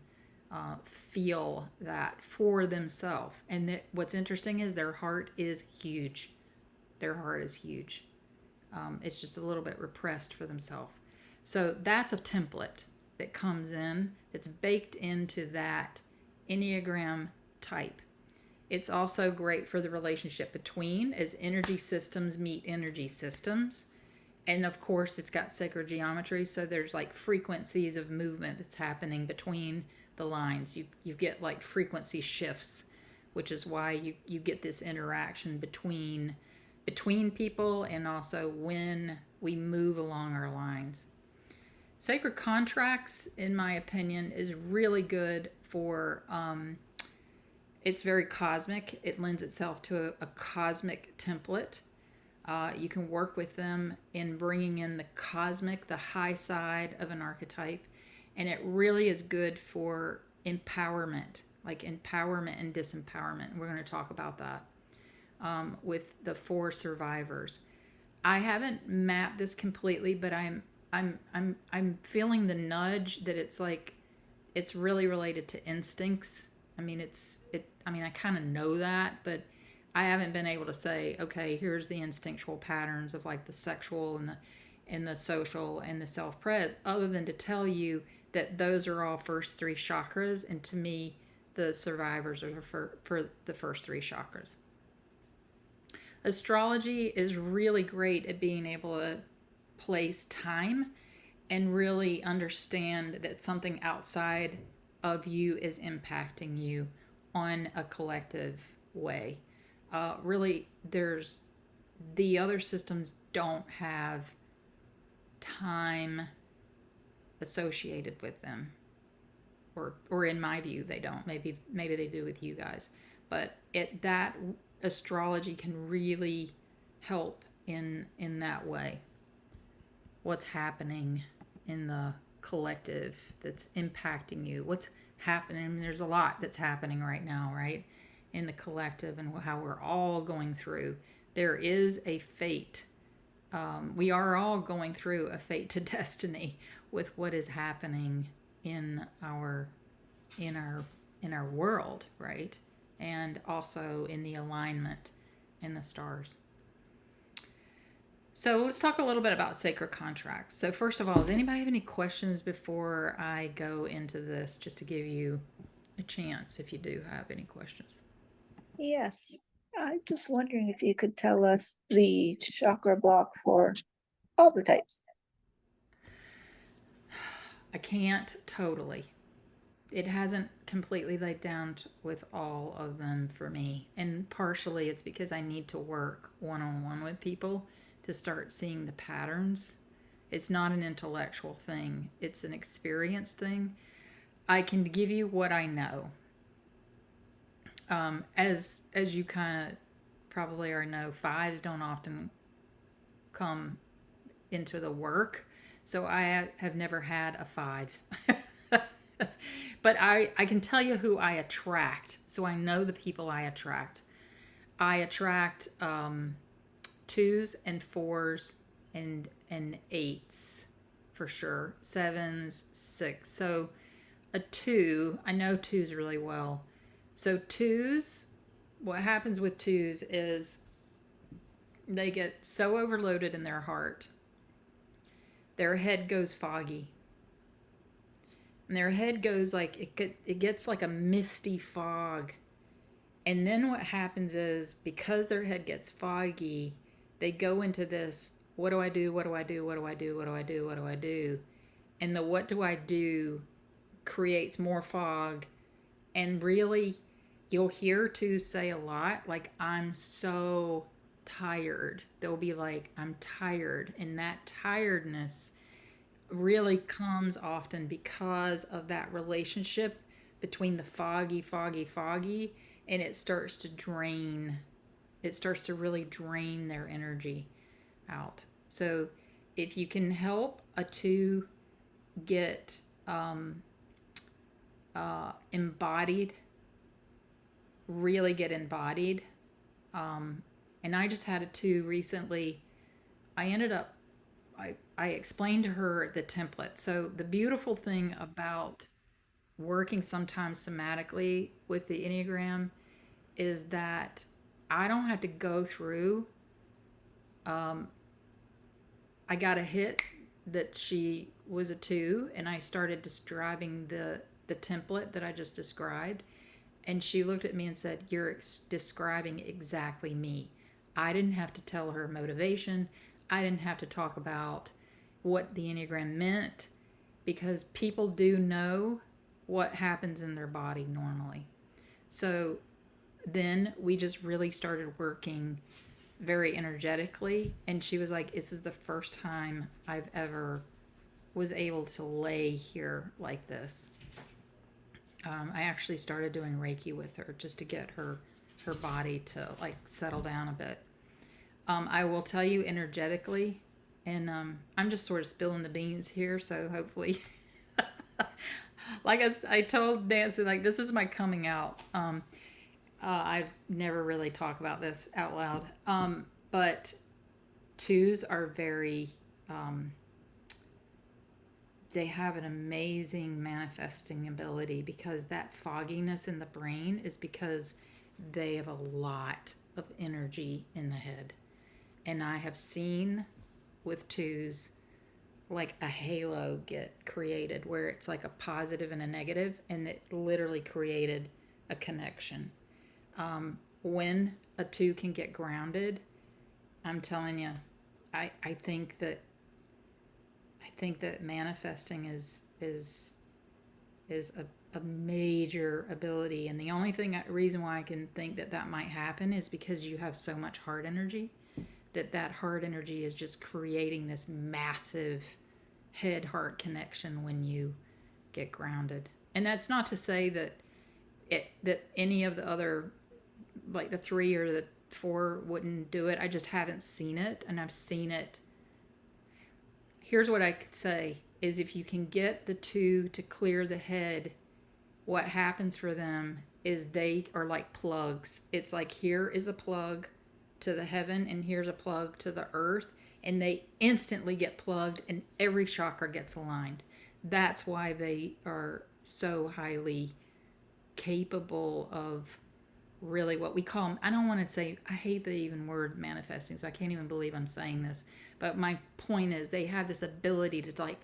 feel that for themselves. And what's interesting is their heart is huge. Their heart is huge. It's just a little bit repressed for themselves. So that's a template that comes in. It's baked into that Enneagram type. It's also great for the relationship between as energy systems meet energy systems. And of course, it's got sacred geometry. So there's like frequencies of movement that's happening between the lines. You get like frequency shifts, which is why you get this interaction between people, and also when we move along our lines. Sacred contracts, in my opinion, is really good for it's very cosmic. It lends itself to a cosmic template. You can work with them in bringing in the cosmic, the high side of an archetype. And it really is good for empowerment, like empowerment and disempowerment. We're going to talk about that with the 4 survivors. I haven't mapped this completely, but I'm feeling the nudge that it's like it's really related to instincts. I mean, I kind of know that, but I haven't been able to say, okay, here's the instinctual patterns of like the sexual and the social and the self-pres, other than to tell you that those are all first 3 chakras, and to me, the survivors are for the first 3 chakras. Astrology is really great at being able to place time and really understand that something outside of you is impacting you on a collective way. Really, there's the other systems don't have time associated with them, or in my view, they don't. Maybe they do with you guys, but that astrology can really help in that way. What's happening in the collective that's impacting you? What's happening? I mean, there's a lot that's happening right now, right? In the collective, and how we're all going through. There is a fate. We are all going through a fate to destiny with what is happening in our world, right? And also in the alignment in the stars. So let's talk a little bit about sacred contracts. So first of all, does anybody have any questions before I go into this, just to give you a chance if you do have any questions? Yes, I'm just wondering if you could tell us the chakra block for all the types. I can't totally. It hasn't completely laid down with all of them for me. And partially it's because I need to work one-on-one with people to start seeing the patterns. It's not an intellectual thing. It's an experience thing. I can give you what I know. As you kind of probably already know, 5s don't often come into the work. So I have never had a 5. But I can tell you who I attract. So I know the people I attract. I attract 2s and 4s and 8s for sure. 7s, 6. So a 2, I know 2s really well. So 2s, what happens with 2s is they get so overloaded in their heart. Their head goes foggy. And their head goes like, it gets like a misty fog. And then what happens is, because their head gets foggy, they go into this, what do I do? What do I do? What do I do? What do I do? What do I do? And the what do I do creates more fog. And really, you'll hear twos say a lot, like, I'm so tired. They'll be like, I'm tired. And that tiredness really comes often because of that relationship between the foggy, and it starts to drain. It starts to really drain their energy out. So if you can help a two get embodied, really get embodied. And I just had a two recently. I ended up, I explained to her the template. So the beautiful thing about working sometimes somatically with the Enneagram is that I don't have to go through. I got a hit that she was a two, and I started describing the template that I just described. And she looked at me and said, "You're describing exactly me." I didn't have to tell her motivation. I didn't have to talk about what the Enneagram meant, because people do know what happens in their body normally. So then we just really started working very energetically. And she was like, "This is the first time I've ever was able to lay here like this." I actually started doing Reiki with her just to get her body to like settle down a bit. I will tell you energetically, and I'm just sort of spilling the beans here, so hopefully, like I told Nancy, like, this is my coming out. I've never really talked about this out loud, but twos are very, they have an amazing manifesting ability, because that fogginess in the brain is because they have a lot of energy in the head. And I have seen with twos like a halo get created where it's like a positive and a negative, and it literally created a connection. When a two can get grounded, I'm telling you, I think that manifesting is a major ability. And the only reason why I can think that might happen is because you have so much heart energy, that heart energy is just creating this massive head heart connection when you get grounded. And that's not to say that any of the other, like the 3 or the 4, wouldn't do it. I just haven't seen it, and I've seen it. Here's what I could say is, if you can get the 2 to clear the head, what happens for them is they are like plugs. It's like, here is a plug to the heaven, and here's a plug to the earth, and they instantly get plugged, and every chakra gets aligned. That's why they are so highly capable of really what we call, I don't want to say, I hate the even word manifesting, so I can't even believe I'm saying this, but my point is they have this ability to like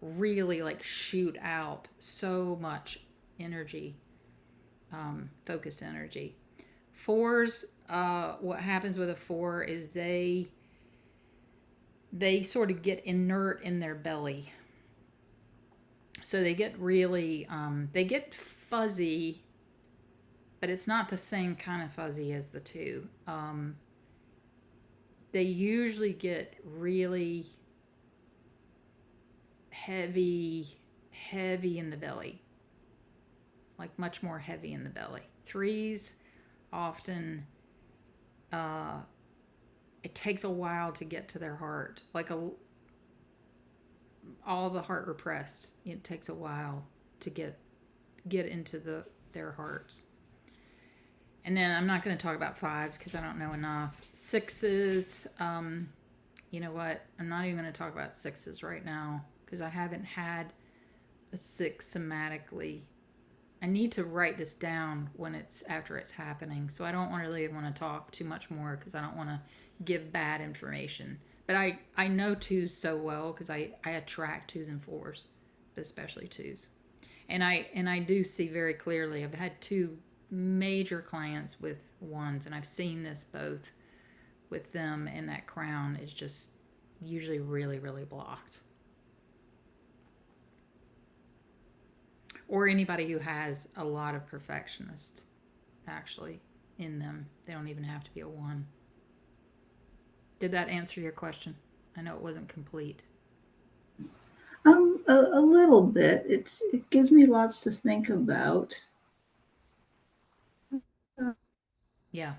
really like shoot out so much energy, focused energy. 4s, what happens with a 4 is they sort of get inert in their belly. So they get really, they get fuzzy, but it's not the same kind of fuzzy as the 2. They usually get really heavy in the belly, like much more heavy in the belly. 3s often, it takes a while to get to their heart, like all the heart repressed. It takes a while to get into their hearts. And then I'm not going to talk about 5s because I don't know enough. 6s, you know what? I'm not even going to talk about 6s right now because I haven't had a 6 somatically. I need to write this down when it's after it's happening. So I don't really want to talk too much more because I don't want to give bad information. But I know 2s so well because I attract 2s and 4s, but especially 2s. And I do see very clearly. I've had 2 major clients with 1s, and I've seen this both with them, and that crown is just usually really, really blocked. or anybody who has a lot of perfectionist actually in them. They don't even have to be a 1. Did that answer your question? I know it wasn't complete. A little bit. It gives me lots to think about. Yeah.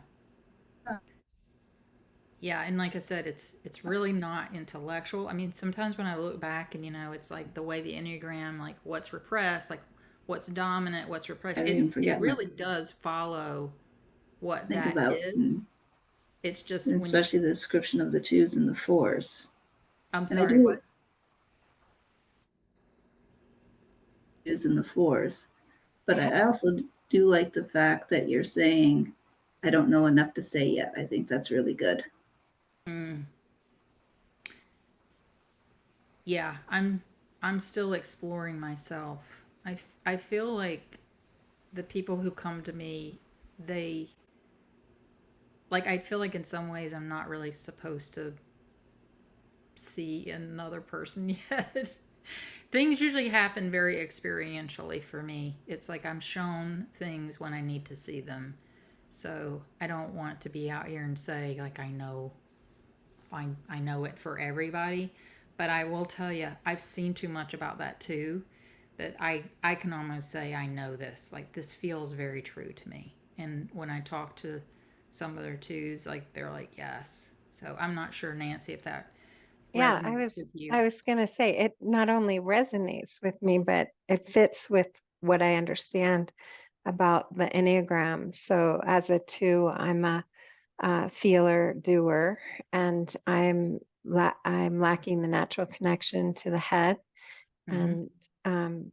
Yeah, and like I said, it's really not intellectual. I mean, sometimes when I look back and it's like the way the Enneagram, like what's repressed, like what's dominant, what's repressed, I didn't it forget really does follow what think that about, is. It's just and when you, especially the description of the 2s and the 4s. I'm And I sorry, do what? 2s and the 4s, but I also do like the fact that you're saying, I don't know enough to say yet. I think that's really good. Mm. Yeah, I'm still exploring myself. I feel like the people who come to me, they like I feel like in some ways I'm not really supposed to see another person yet. Things usually happen very experientially for me. It's like I'm shown things when I need to see them. So I don't want to be out here and say like I know it for everybody, but I will tell you I've seen too much about that too that I can almost say I know this. Like this feels very true to me. And when I talk to some other 2s, like they're like yes. So I'm not sure, Nancy, if that Yeah, resonates with you. I was going to say it not only resonates with me, but it fits with what I understand about the Enneagram. So as a 2, I'm a feeler doer, and I'm lacking the natural connection to the head, Mm-hmm. and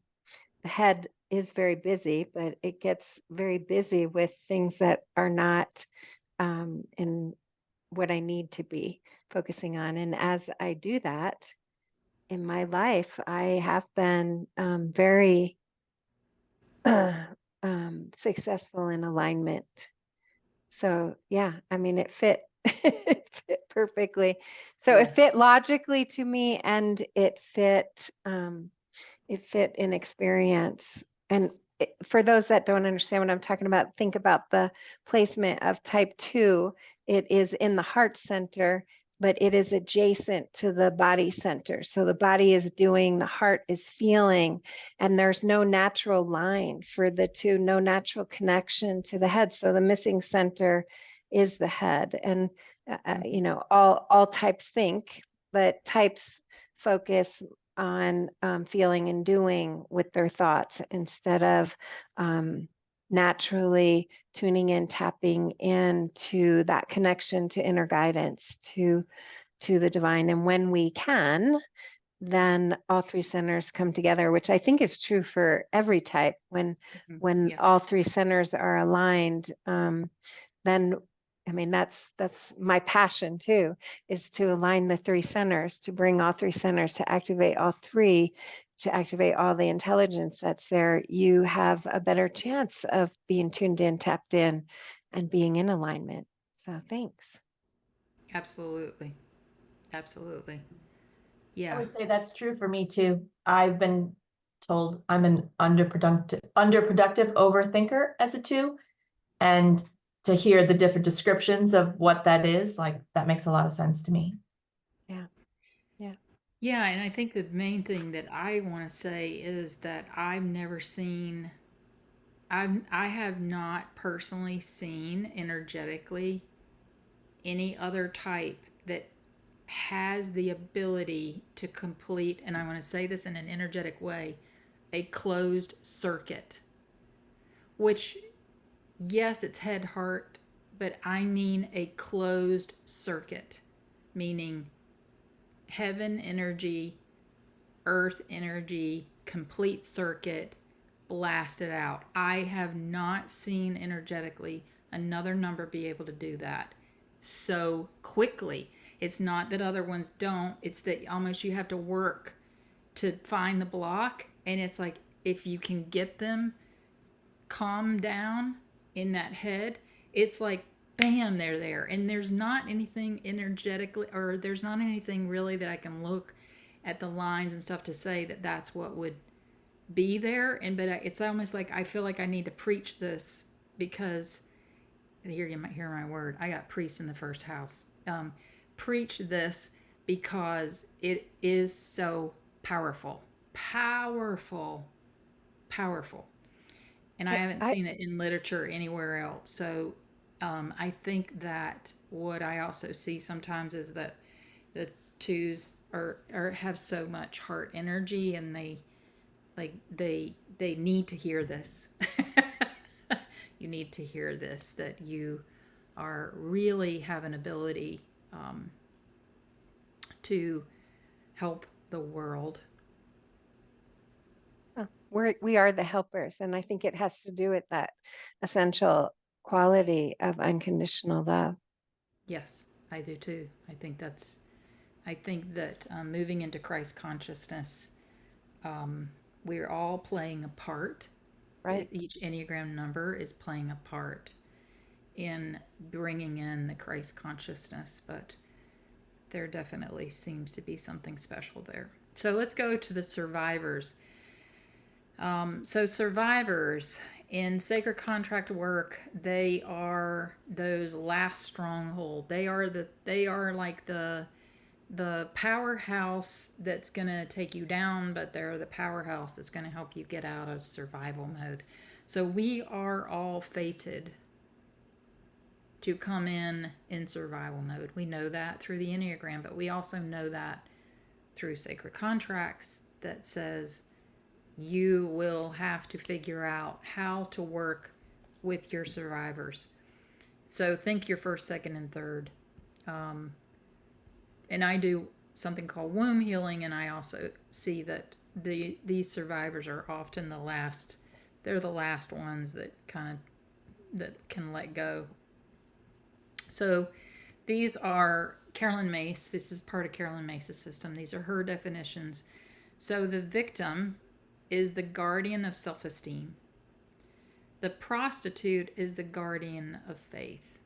the head is very busy, but it gets very busy with things that are not in what I need to be focusing on. And as I do that in my life, I have been very successful in alignment. So yeah, I mean, it fit, it fit perfectly. So Yeah. it fit logically to me, and it fit in experience. And for those that don't understand what I'm talking about, think about the placement of type 2. It is in the heart center, but it is adjacent to the body center. So the body is doing, the heart is feeling, and there's no natural line for the 2, no natural connection to the head. So the missing center is the head. And, all types think, but types focus on feeling and doing with their thoughts instead of naturally tuning in, tapping into that connection to inner guidance, to the divine. And when we can, then all 3 centers come together, which I think is true for every type. When Yeah. all 3 centers are aligned, then I mean that's my passion too, is to align the 3 centers, to bring all 3 centers, to activate all 3, to activate all the intelligence that's there. You have a better chance of being tuned in, tapped in, and being in alignment. So thanks. Absolutely. Absolutely. I Yeah. would say that's true for me too. I've been told I'm an underproductive overthinker as a 2. And to hear the different descriptions of what that is, like that makes a lot of sense to me. Yeah. Yeah. Yeah, and I think the main thing that I want to say is that I have not personally seen energetically any other type that has the ability to complete, and I want to say this in an energetic way, a closed circuit. Which, yes, it's head heart, but I mean a closed circuit, meaning heaven energy, earth energy, complete circuit, blasted out. I have not seen energetically another number be able to do that so quickly. It's not that other ones don't, it's that almost you have to work to find the block. And it's like if you can get them calm down in that head, it's like bam, they're there. And there's not anything energetically, or there's not anything really that I can look at the lines and stuff to say that that's what would be there, but it's almost like I feel like I need to preach this because here you might hear my word. I got priest in the first house. Preach this because it is so powerful, powerful, powerful. And I haven't seen it in literature anywhere else. So I think that what I also see sometimes is that the twos are have so much heart energy, and they need to hear this. You need to hear this, that you are really have an ability to help the world. We are the helpers, and I think it has to do with that essential quality of unconditional love. Yes, I do too. I think that moving into Christ consciousness, we're all playing a part. Right. Each Enneagram number is playing a part in bringing in the Christ consciousness, but there definitely seems to be something special there. So let's go to the survivors. So survivors in sacred contract work, they are those last stronghold. They are like the powerhouse that's going to take you down, but they're the powerhouse that's going to help you get out of survival mode. So we are all fated to come in survival mode. We know that through the Enneagram, but we also know that through sacred contracts that says you will have to figure out how to work with your survivors. So think your first, second, and third. And I do something called womb healing, and I also see that these survivors are often the last. They're the last ones that can let go. So these are Carolyn Mace. This is part of Carolyn Mace's system. These are her definitions. So the victim is the guardian of self-esteem. The prostitute is the guardian of faith.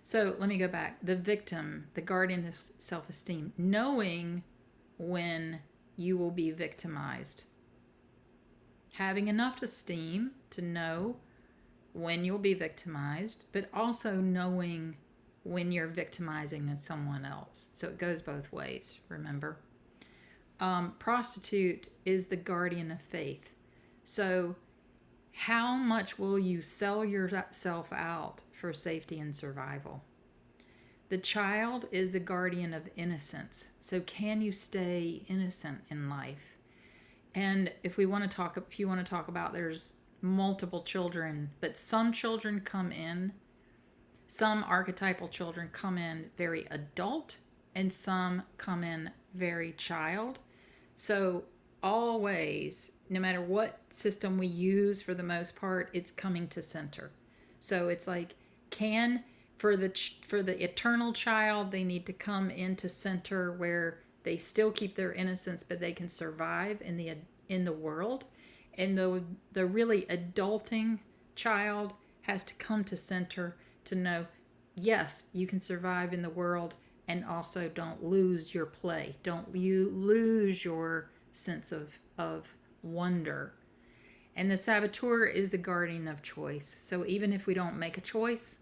So let me go back. The victim, the guardian of self-esteem, knowing when you will be victimized. Having enough esteem to know when you'll be victimized, but also knowing when you're victimizing someone else. So it goes both ways, remember? Prostitute is the guardian of faith. So how much will you sell yourself out for safety and survival? The child is the guardian of innocence. So can you stay innocent in life? And if you want to talk about, there's multiple children, but some children come in, some archetypal children come in very adult, and some come in very child. So always, no matter what system we use, for the most part, it's coming to center. So it's like, for the eternal child, they need to come into center where they still keep their innocence, but they can survive in the world. And the really adulting child has to come to center to know, yes, you can survive in the world, and also don't lose your play. Don't you lose your sense of wonder. And the saboteur is the guardian of choice. So even if we don't make a choice,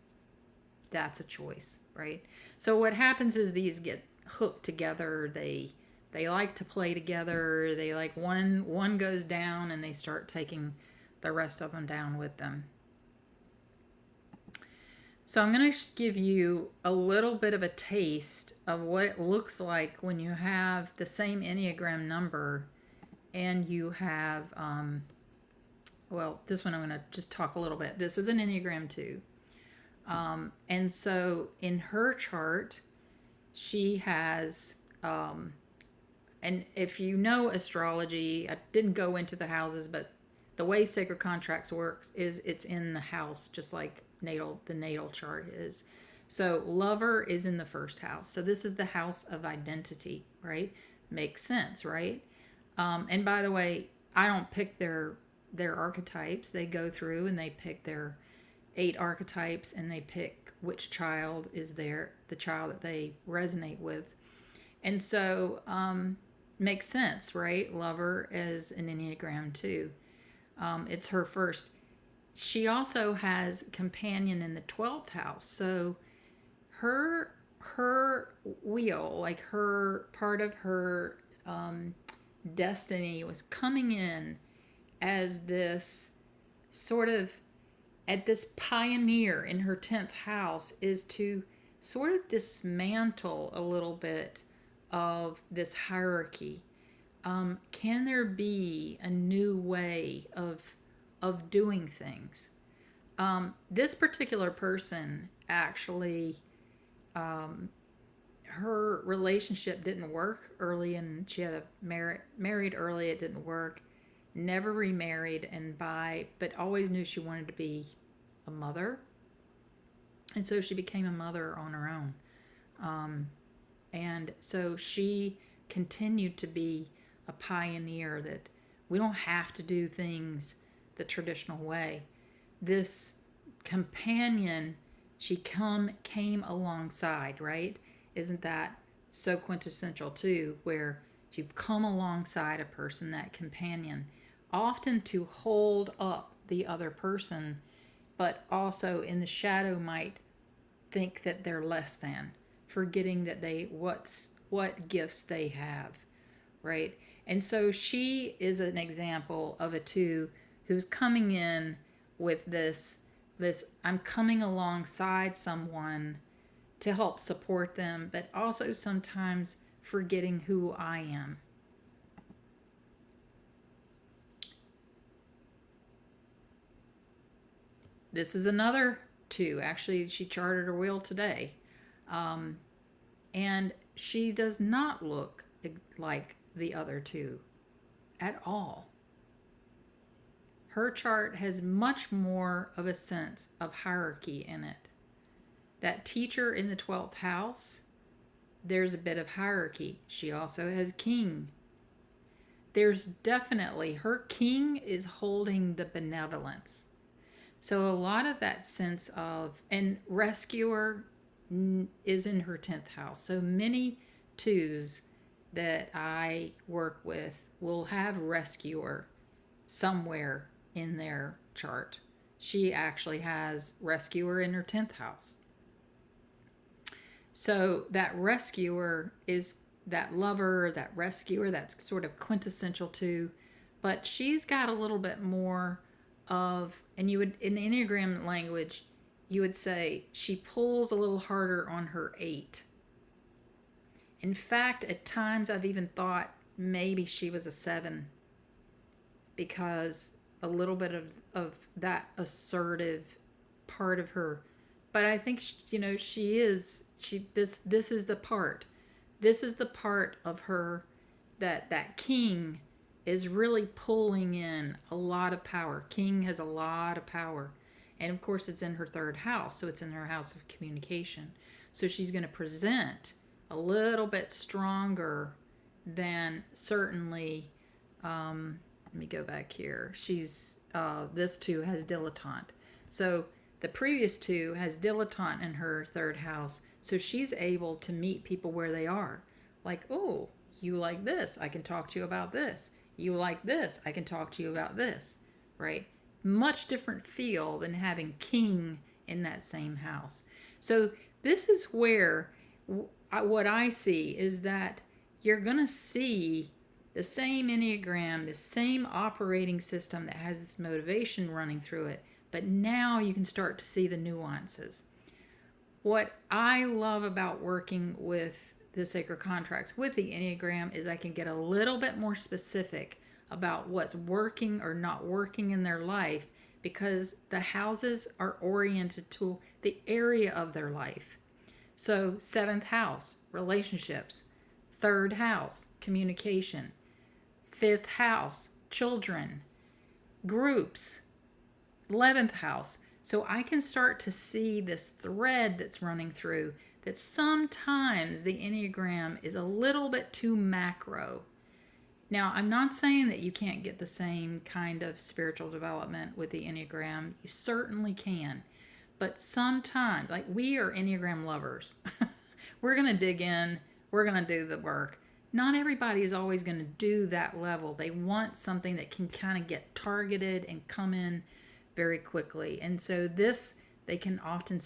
that's a choice, right? So what happens is these get hooked together. They like to play together. They like one goes down and they start taking the rest of them down with them. So I'm going to give you a little bit of a taste of what it looks like when you have the same Enneagram number and you have, well, this one I'm going to just talk a little bit. This is an Enneagram 2. And so in her chart, she has, and if you know astrology, I didn't go into the houses, but the way sacred contracts works is it's in the house, just like the natal chart is. So lover is in the first house. So this is the house of identity, right? Makes sense, right? And by the way, I don't pick their archetypes. They go through and they pick their 8 archetypes, and they pick which child is the child that they resonate with. And so makes sense, right? Lover as an Enneagram 2. It's her first. She also has companion in the 12th house. So her wheel, like her part of her destiny was coming in as this sort of, at this pioneer in her 10th house, is to sort of dismantle a little bit of this hierarchy. Can there be a new way of doing things? This particular person actually, her relationship didn't work early, and she had a married early. It didn't work. Never remarried, but always knew she wanted to be a mother, and so she became a mother on her own. And so she continued to be a pioneer that we don't have to do things the traditional way. This companion, she came alongside, right? Isn't that so quintessential too, where you come alongside a person, that companion, often to hold up the other person, but also in the shadow might think that they're less than, forgetting that what gifts they have, right? And so she is an example of a 2 who's coming in with this I'm coming alongside someone to help support them, but also sometimes forgetting who I am. This is another 2. Actually, she charted her wheel today. And she does not look like the other 2 at all. Her chart has much more of a sense of hierarchy in it. That teacher in the 12th house, there's a bit of hierarchy. She also has king. There's definitely, her king is holding the benevolence. So a lot of that sense of, and rescuer is in her 10th house. So many 2s that I work with will have rescuer somewhere in their chart. She actually has rescuer in her 10th house. So that rescuer is that lover, that rescuer, that's sort of quintessential 2, but she's got a little bit more of, and you would, in the Enneagram language, you would say she pulls a little harder on her 8. In fact, at times I've even thought maybe she was a 7, because a little bit of that assertive part of her. But I think this is the part. This is the part of her that king is really pulling in a lot of power. King has a lot of power. And of course it's in her 3rd house, so it's in her house of communication. So she's going to present a little bit stronger than certainly, let me go back here. She's, this 2 has dilettante. So the previous 2 has dilettante in her 3rd house. So she's able to meet people where they are. Like, oh, you like this, I can talk to you about this. You like this, I can talk to you about this, right? Much different feel than having king in that same house. So this is where what I see is that you're going to see the same Enneagram, the same operating system that has this motivation running through it, but now you can start to see the nuances. What I love about working with the sacred contracts with the Enneagram is I can get a little bit more specific about what's working or not working in their life, because the houses are oriented to the area of their life. So 7th house, relationships. 3rd house, communication. 5th house, children. Groups. 11th house. So I can start to see this thread that's running through, that sometimes the Enneagram is a little bit too macro. Now, I'm not saying that you can't get the same kind of spiritual development with the Enneagram. You certainly can. But sometimes, like, we are Enneagram lovers. We're going to dig in. We're going to do the work. not everybody is always going to do that level. They want something that can kind of get targeted and come in very quickly. And so this, they can often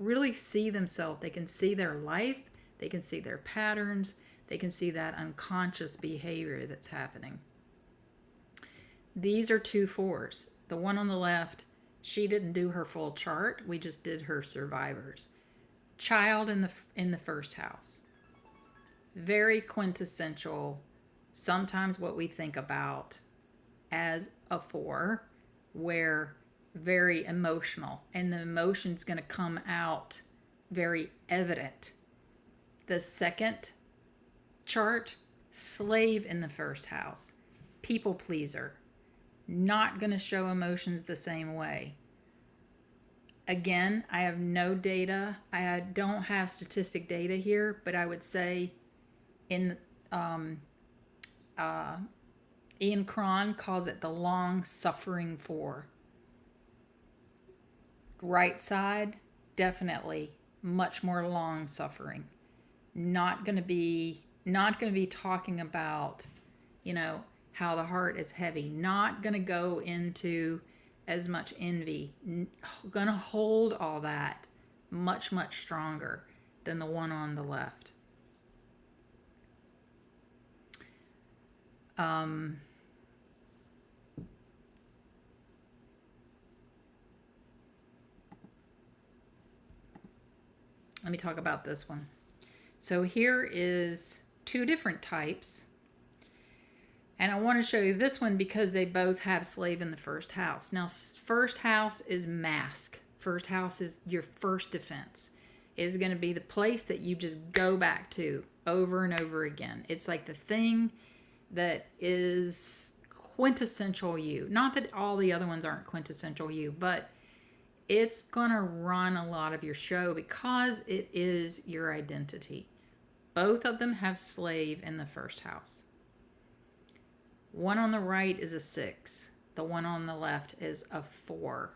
really see themselves. They can see their life. They can see their patterns. They can see that unconscious behavior that's happening. These are 2 4s. The one on the left, she didn't do her full chart. We just did her survivors. Child in the first house. Very quintessential, sometimes what we think about as a 4, where very emotional, and the emotion's going to come out very evident. The second chart, slave in the first house, people pleaser, not going to show emotions the same way. Again, I have no data. I don't have statistic data here, but I would say in Ian Cron calls it the long-suffering 4. Right side, definitely much more long-suffering. Not going to be talking about, how the heart is heavy. Not going to go into as much envy. Going to hold all that much, much stronger than the one on the left. Let me talk about this one. So here is 2 different types. And I want to show you this one because they both have slave in the first house. Now, first house is mask. First house is your first defense. It is going to be the place that you just go back to over and over again. It's like the thing that is quintessential you. Not that all the other ones aren't quintessential you, but it's going to run a lot of your show because it is your identity. Both of them have slave in the first house. One on the right is a 6. The one on the left is a 4.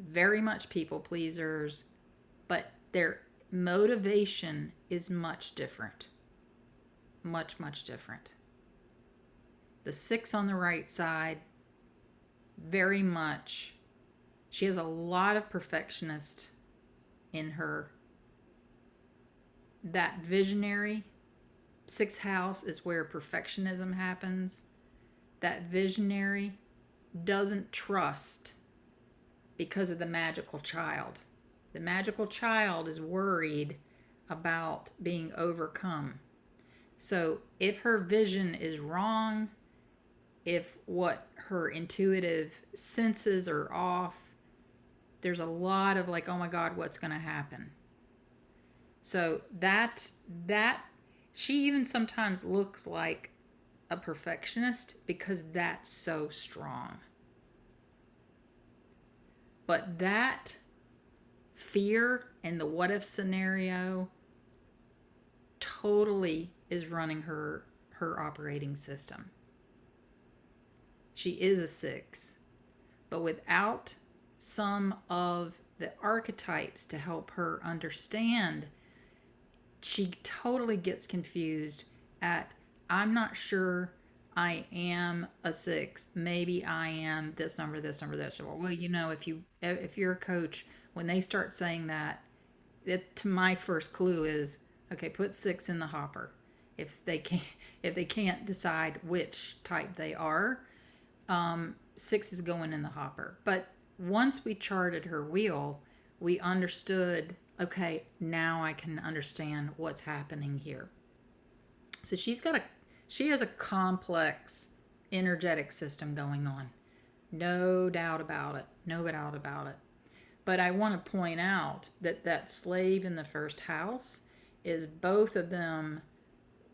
Very much people pleasers, but their motivation is much different. Much, much different. The 6 on the right side, very much, she has a lot of perfectionist in her. That visionary, 6th house is where perfectionism happens. That visionary doesn't trust because of the magical child. The magical child is worried about being overcome. So if her vision is wrong, if what her intuitive senses are off, there's a lot of like, oh my God, what's going to happen? So that she even sometimes looks like a perfectionist because that's so strong. But that fear and the what if scenario totally is running her operating system. She is a 6, but without some of the archetypes to help her understand, she totally gets confused at, I'm not sure I am a 6. Maybe I am this number, this number, this number. Well, if you're a coach, when they start saying that, to my first clue is, okay, put 6 in the hopper. If they can't decide which type they are, 6 is going in the hopper. But once we charted her wheel, we understood, okay, now I can understand what's happening here. So she has a complex energetic system going on. No doubt about it. No doubt about it. But I want to point out that slave in the first house is both of them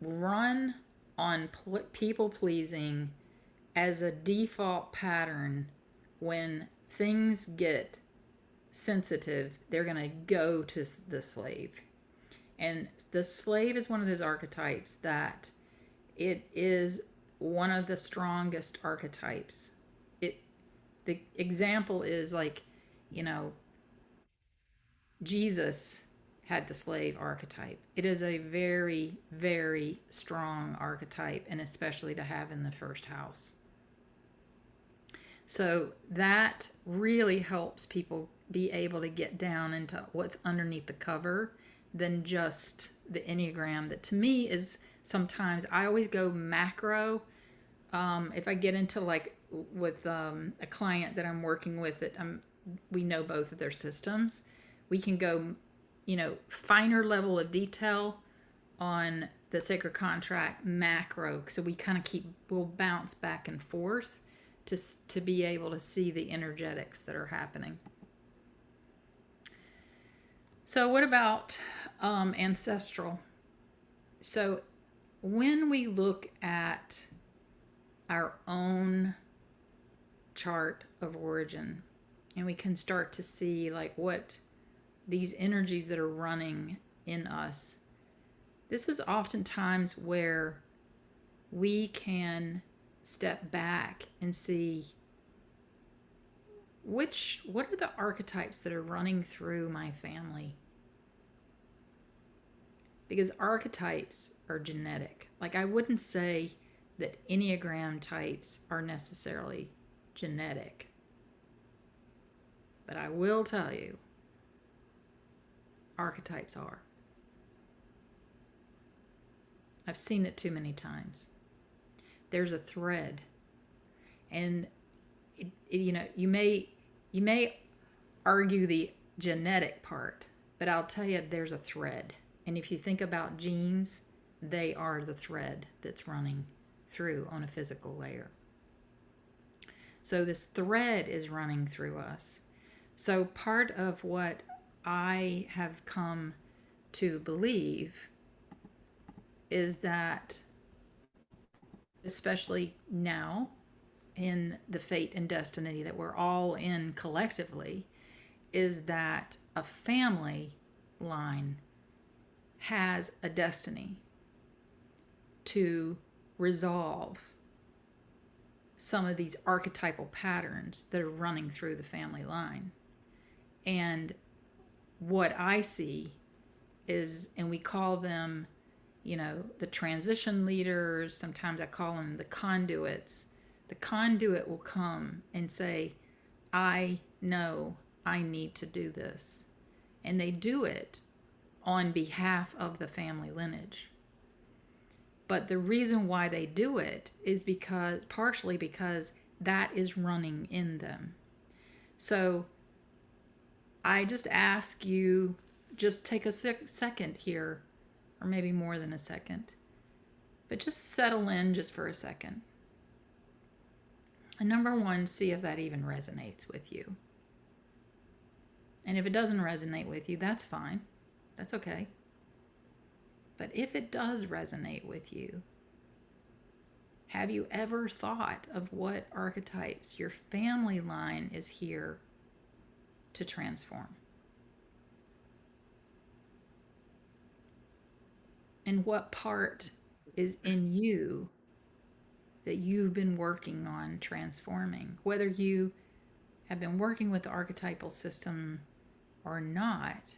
run on people pleasing as a default pattern. When things get sensitive, they're going to go to the slave. And the slave is one of those archetypes that it is one of the strongest archetypes. The example is like, Jesus had the slave archetype. It is a very, very strong archetype, and especially to have in the first house. So that really helps people be able to get down into what's underneath the cover than just the Enneagram. That to me is sometimes, I always go macro. If I get into like with a client that I'm working with that we know both of their systems, we can go, finer level of detail on the sacred contract macro. So we kind of we'll bounce back and forth to be able to see the energetics that are happening. So what about ancestral? So when we look at our own chart of origin, and we can start to see like what these energies that are running in us, this is oftentimes where we can step back and see what are the archetypes that are running through my family. Because archetypes are genetic. Like, I wouldn't say that Enneagram types are necessarily genetic. But I will tell you, archetypes are. I've seen it too many times. There's a thread. And you may argue the genetic part, but I'll tell you there's a thread. And if you think about genes, they are the thread that's running through on a physical layer. So this thread is running through us. So part of what I have come to believe is that, especially now in the fate and destiny that we're all in collectively, is that a family line has a destiny to resolve some of these archetypal patterns that are running through the family line. And what I see is, and we call them, the transition leaders, sometimes I call them the conduits. The conduit will come and say, I know I need to do this. And they do it on behalf of the family lineage. But the reason why they do it is partially because that is running in them. So I just ask you, just take a second here, or maybe more than a second, but just settle in just for a second. And number one, see if that even resonates with you. And if it doesn't resonate with you, that's fine. That's okay. But if it does resonate with you, have you ever thought of what archetypes your family line is here to transform? And what part is in you that you've been working on transforming? Whether you have been working with the archetypal system or not,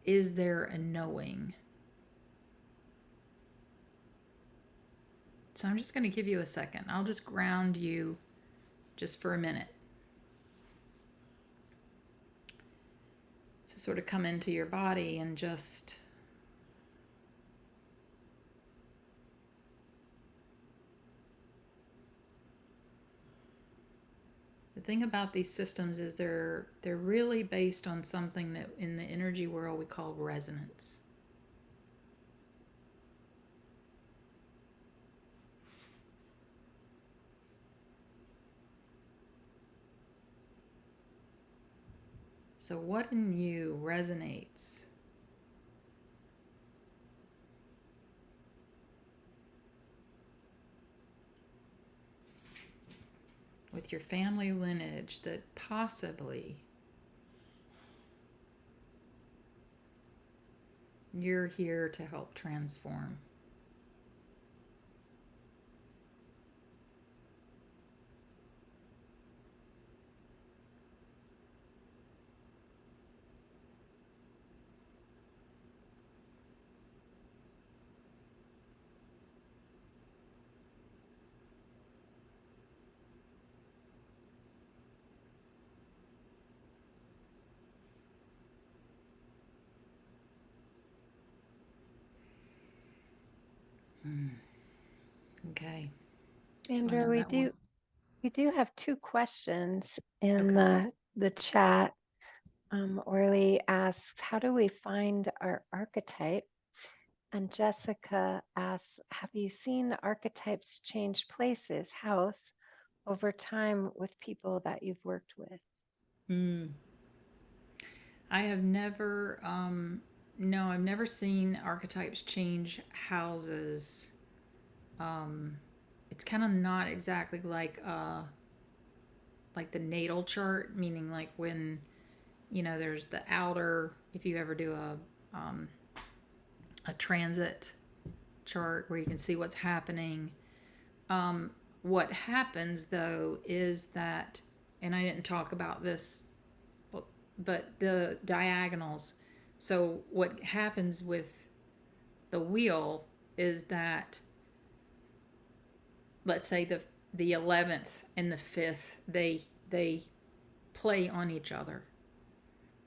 is there a knowing? So I'm just going to give you a second. I'll just ground you just for a minute. So sort of come into your body and just the thing about these systems is they're really based on something that in the energy world we call resonance. So what in you resonates? With your family lineage that possibly you're here to help transform? Okay. Sandra, know that one. we do have two questions in Okay. the chat. Orly asks, how do we find our archetype? And Jessica asks, have you seen archetypes change places, house, over time with people that you've worked with? I have never, no, I've never seen archetypes change houses. It's kind of not exactly like the natal chart, meaning like when, there's the outer, if you ever do a transit chart where you can see what's happening. What happens though is that, and I didn't talk about this, but the diagonals. So what happens with the wheel is that, let's say the 11th and the 5th, they play on each other.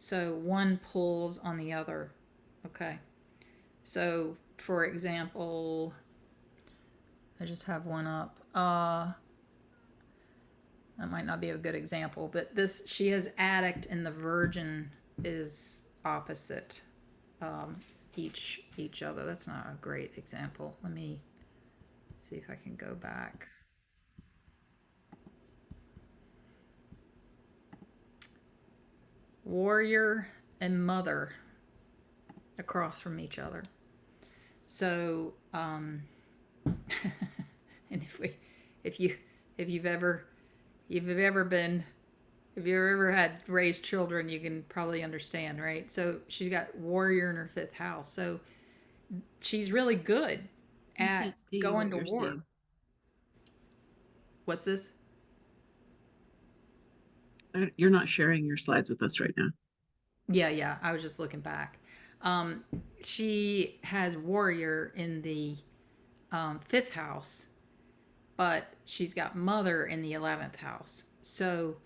So one pulls on the other. Okay. So for example, I just have one up. That might not be a good example, but she has addict and the virgin is opposite each other. That's not a great example. Let me see if I can go back. Warrior and mother across from each other. So, and if you've ever had raised children, you can probably understand, right? So she's got warrior in her 5th house. So she's really good at going to war. Saying. What's this? You're not sharing your slides with us right now. Yeah. I was just looking back. She has warrior in the 5th house, but she's got mother in the 11th house. So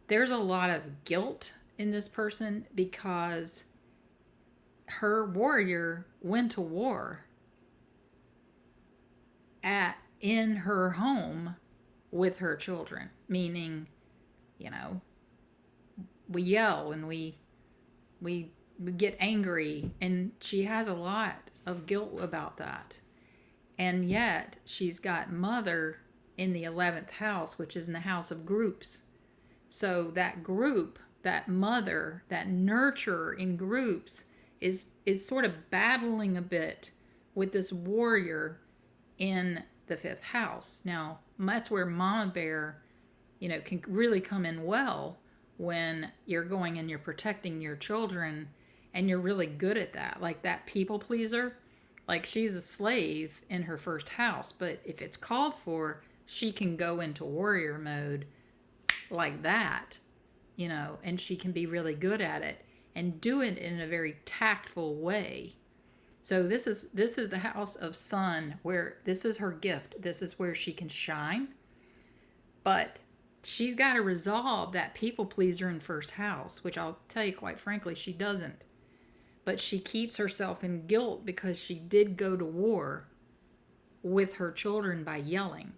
there's a lot of guilt in this person because her warrior went to war in her home with her children, meaning, we yell and we get angry, and she has a lot of guilt about that. And yet she's got mother in the 11th house, which is in the house of groups. So that group, that mother, that nurturer in groups is sort of battling a bit with this warrior in the 5th house. Now, that's where Mama Bear, can really come in well when you're going and you're protecting your children and you're really good at that. Like that people pleaser, like she's a slave in her 1st house, but if it's called for, she can go into warrior mode like that, and she can be really good at it and do it in a very tactful way. So this is the house of sun, where this is her gift. This is where she can shine. But she's got to resolve that people pleaser in 1st house, which I'll tell you quite frankly, she doesn't. But she keeps herself in guilt because she did go to war with her children by yelling.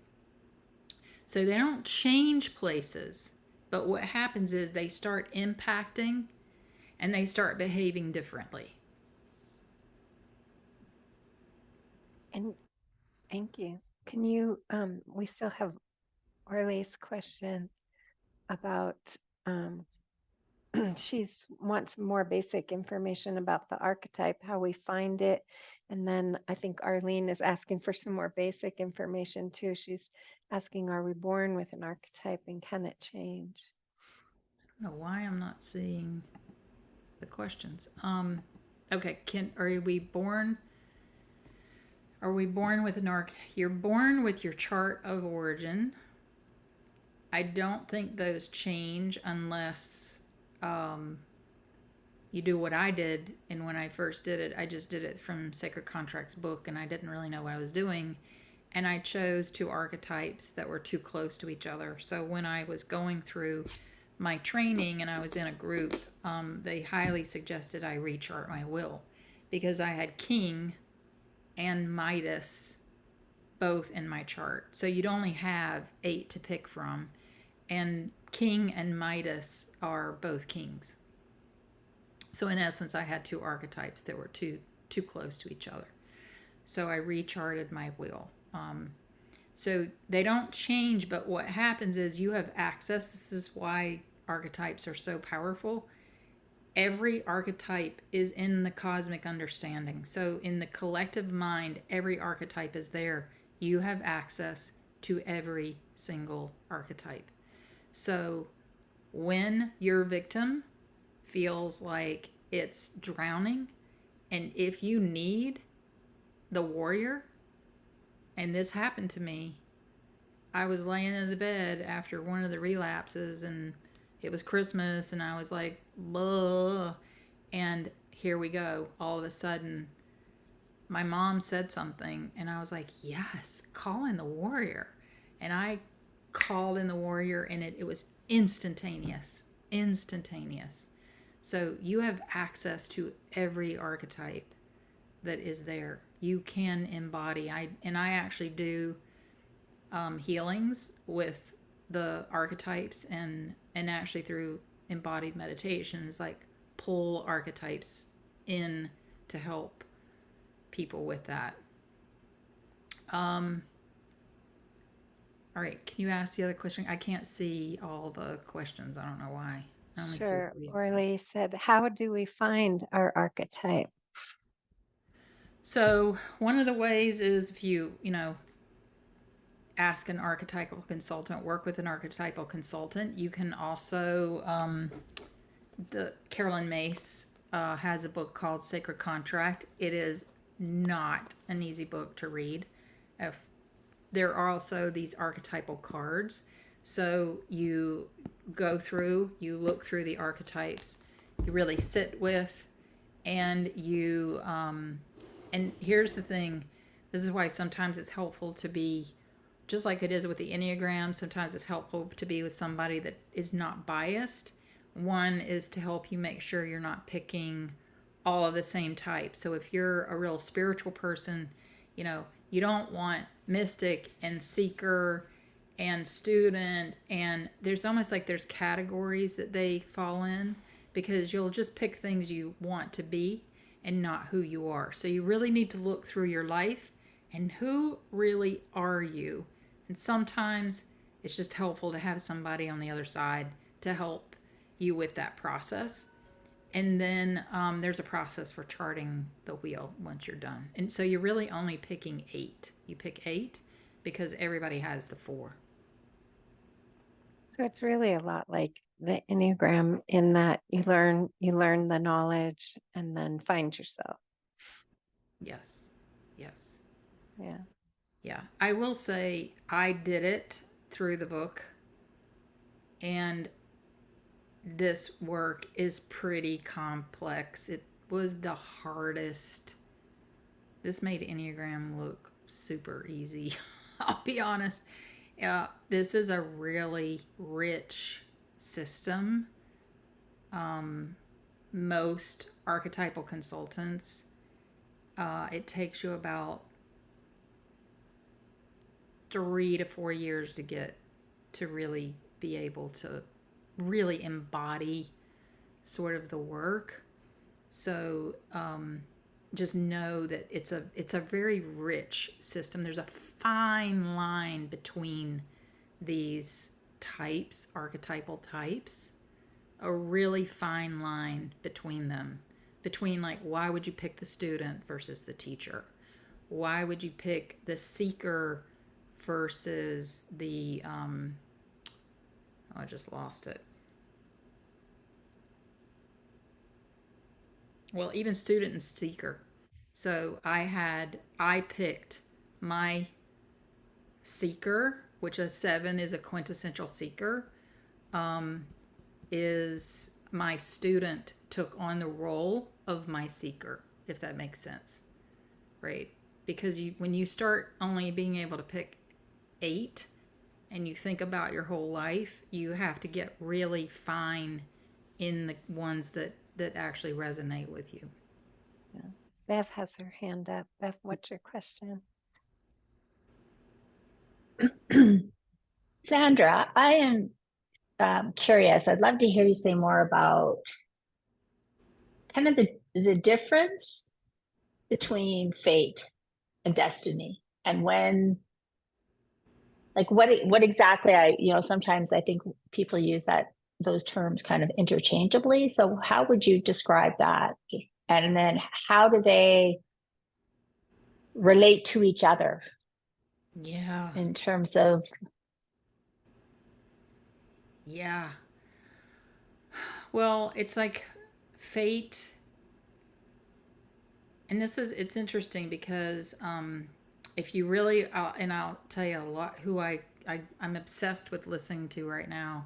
So they don't change places, but what happens is they start impacting and they start behaving differently. And thank you. Can you, we still have Orly's question about, she wants more basic information about the archetype, how we find it. And then I think Arlene is asking for some more basic information too. She's asking, are we born with an archetype and can it change? I don't know why I'm not seeing the questions. Okay, are we born with an arc? You're born with your chart of origin. I don't think those change unless you do what I did. And when I first did it, I just did it from Sacred Contracts book, and I didn't really know what I was doing. And I chose 2 archetypes that were too close to each other. So when I was going through my training and I was in a group, they highly suggested I rechart my will because I had King and Midas both in my chart. So you'd only have 8 to pick from. And King and Midas are both kings. So in essence, I had 2 archetypes that were too close to each other. So I recharted my wheel. So they don't change, but what happens is you have access. This is why archetypes are so powerful. Every archetype is in the cosmic understanding. So in the collective mind, every archetype is there. You have access to every single archetype. So when your victim feels like it's drowning, and if you need the warrior, and this happened to me, I was laying in the bed after one of the relapses, and it was Christmas, and I was like, "Blah," and here we go. All of a sudden, my mom said something, and I was like, "Yes, call in the warrior," and I called in the warrior, and it was instantaneous. So you have access to every archetype that is there. You can embody. I actually do healings with the archetypes, and actually through embodied meditations, like pull archetypes in to help people with that. All right, can you ask the other question? I can't see all the questions. I don't know why. I only see Sure. 3 of them. Orly said, how do we find our archetype? So one of the ways is if you ask an archetypal consultant, work with an archetypal consultant. You can also, the Carolyn Mace has a book called Sacred Contract. It is not an easy book to read. There are also these archetypal cards. So you go through, you look through the archetypes, you really sit with, and you, and here's the thing, this is why sometimes it's helpful to be, just like it is with the Enneagram, sometimes it's helpful to be with somebody that is not biased. One is to help you make sure you're not picking all of the same type. So if you're a real spiritual person, you don't want mystic and seeker and student, and there's almost like there's categories that they fall in, because you'll just pick things you want to be and not who you are. So you really need to look through your life and who really are you. And sometimes it's just helpful to have somebody on the other side to help you with that process. And then there's a process for charting the wheel once you're done. And so you're really only picking 8. You pick 8 because everybody has the 4. So it's really a lot like the Enneagram in that you learn the knowledge and then find yourself. Yes. Yeah. Yeah. I will say I did it through the book, and this work is pretty complex. It was the hardest. This made Enneagram look super easy. I'll be honest. This is a really rich system. Most archetypal consultants, it takes you about 3 to 4 years to get to really be able to really embody sort of the work. So just know that it's a very rich system. There's a fine line between these types, archetypal types, a really fine line between them, between like, why would you pick the student versus the teacher? Why would you pick the seeker versus the I just lost it. Well, even student and seeker. So I picked my seeker, which a 7 is a quintessential seeker, is my student took on the role of my seeker, if that makes sense, right? Because when you start only being able to pick 8 and you think about your whole life, you have to get really fine in the ones that actually resonate with you. Yeah. Bev has her hand up. Bev, what's your question? Sandra, I am curious. I'd love to hear you say more about kind of the difference between fate and destiny, and when, like, what exactly sometimes I think people use those terms kind of interchangeably. So how would you describe that? And then how do they relate to each other Yeah. in terms of Yeah. Well, it's like fate. And it's interesting because if you really, and I'll tell you a lot, who I'm obsessed with listening to right now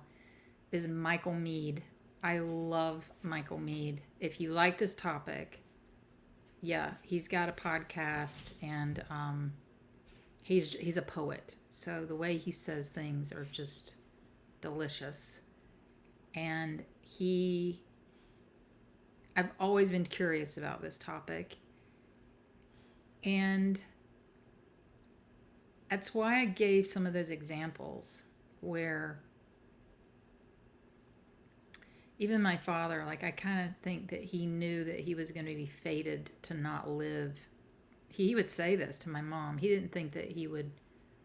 is Michael Meade. I love Michael Meade. If you like this topic, yeah, he's got a podcast, and he's a poet. So the way he says things are just delicious. And I've always been curious about this topic. And that's why I gave some of those examples where even my father, like, I kind of think that he knew that he was going to be fated to not live. He would say this to my mom. He didn't think that he would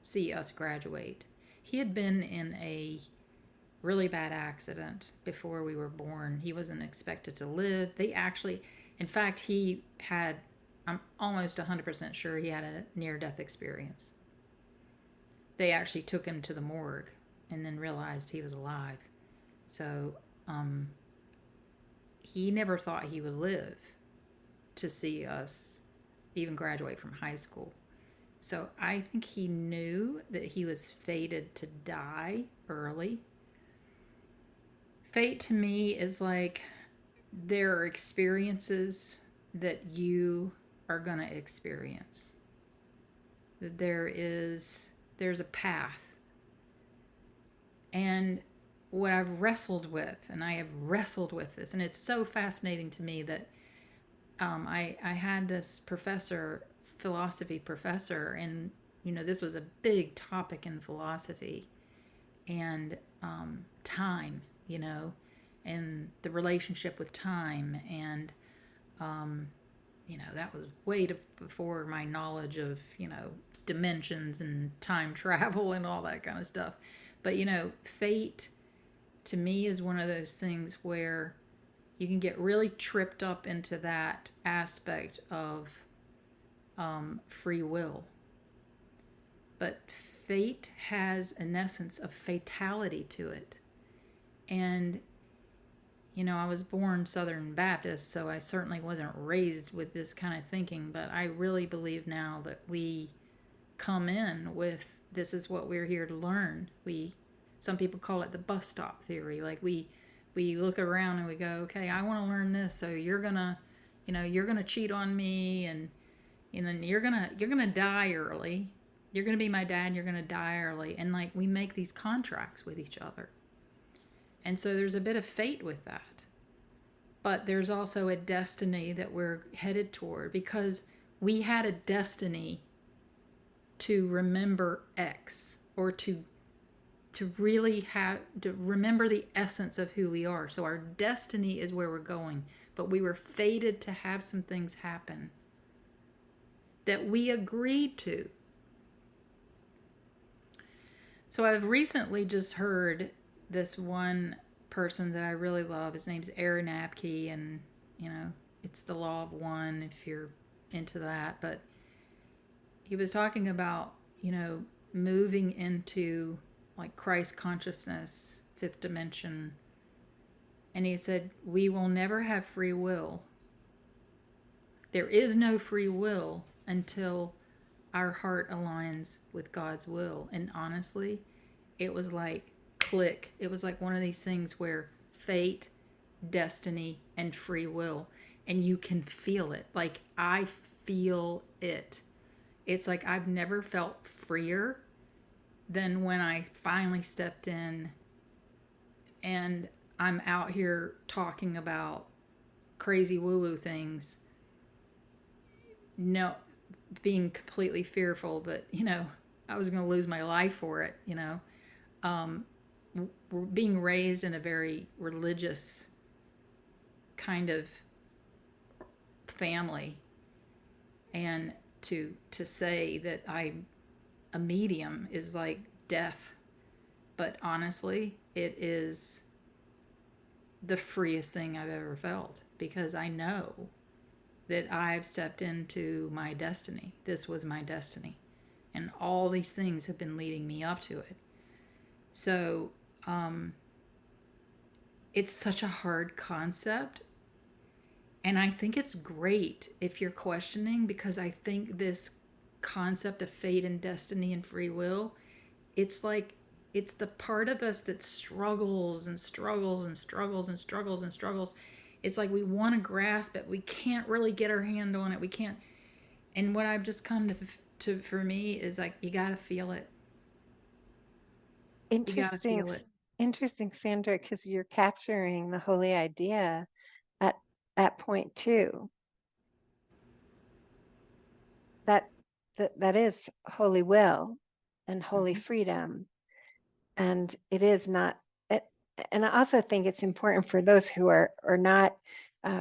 see us graduate. He had been in a really bad accident before we were born. He wasn't expected to live. In fact, I'm almost 100% sure he had a near-death experience. They actually took him to the morgue and then realized he was alive. So he never thought he would live to see us even graduate from high school. So I think he knew that he was fated to die early. Fate to me is like there are experiences that you are going to experience. That there's a path. And what I've wrestled with, and I have wrestled with this, and it's so fascinating to me that I had this philosophy professor, and this was a big topic in philosophy, and time, and the relationship with time, and that was way before my knowledge of dimensions and time travel and all that kind of stuff. But fate to me is one of those things where you can get really tripped up into that aspect of free will. But fate has an essence of fatality to it. And, I was born Southern Baptist, so I certainly wasn't raised with this kind of thinking, but I really believe now that we come in with, this is what we're here to learn. Some people call it the bus stop theory. Like we look around and we go, okay, I want to learn this, so you're gonna cheat on me, and you're gonna die early. You're gonna be my dad, and you're gonna die early, and like we make these contracts with each other. And so there's a bit of fate with that. But there's also a destiny that we're headed toward, because we had a destiny to remember X, or to really to remember the essence of who we are. So our destiny is where we're going, but we were fated to have some things happen that we agreed to. So I've recently just heard this one person that I really love. His name's Aaron Abke, and it's the law of one if you're into that. But he was talking about moving into like Christ consciousness, fifth dimension, and he said we will never have free will. There is no free will until our heart aligns with God's will. And honestly, it was like click. It was like one of these things where fate, destiny, and free will, and you can feel it. Like I feel it. It's like I've never felt freer than when I finally stepped in and I'm out here talking about crazy woo-woo things. No, being completely fearful that, I was going to lose my life for it, you know. Being raised in a very religious kind of family, and to say that I'm a medium is like death. But honestly, it is the freest thing I've ever felt, because I know that I've stepped into my destiny. This was my destiny. And all these things have been leading me up to it. So it's such a hard concept. And I think it's great if you're questioning, because I think this concept of fate and destiny and free will, it's like, it's the part of us that struggles and struggles and struggles and struggles and struggles. It's like we want to grasp it. We can't really get our hand on it. We can't. And what I've just come to for me is like, you got to feel it. You got to Interesting, feel it. interesting, Sandra, because you're capturing the holy idea at point 2. That is holy will and holy freedom, and it is not. And I also think it's important for those who are not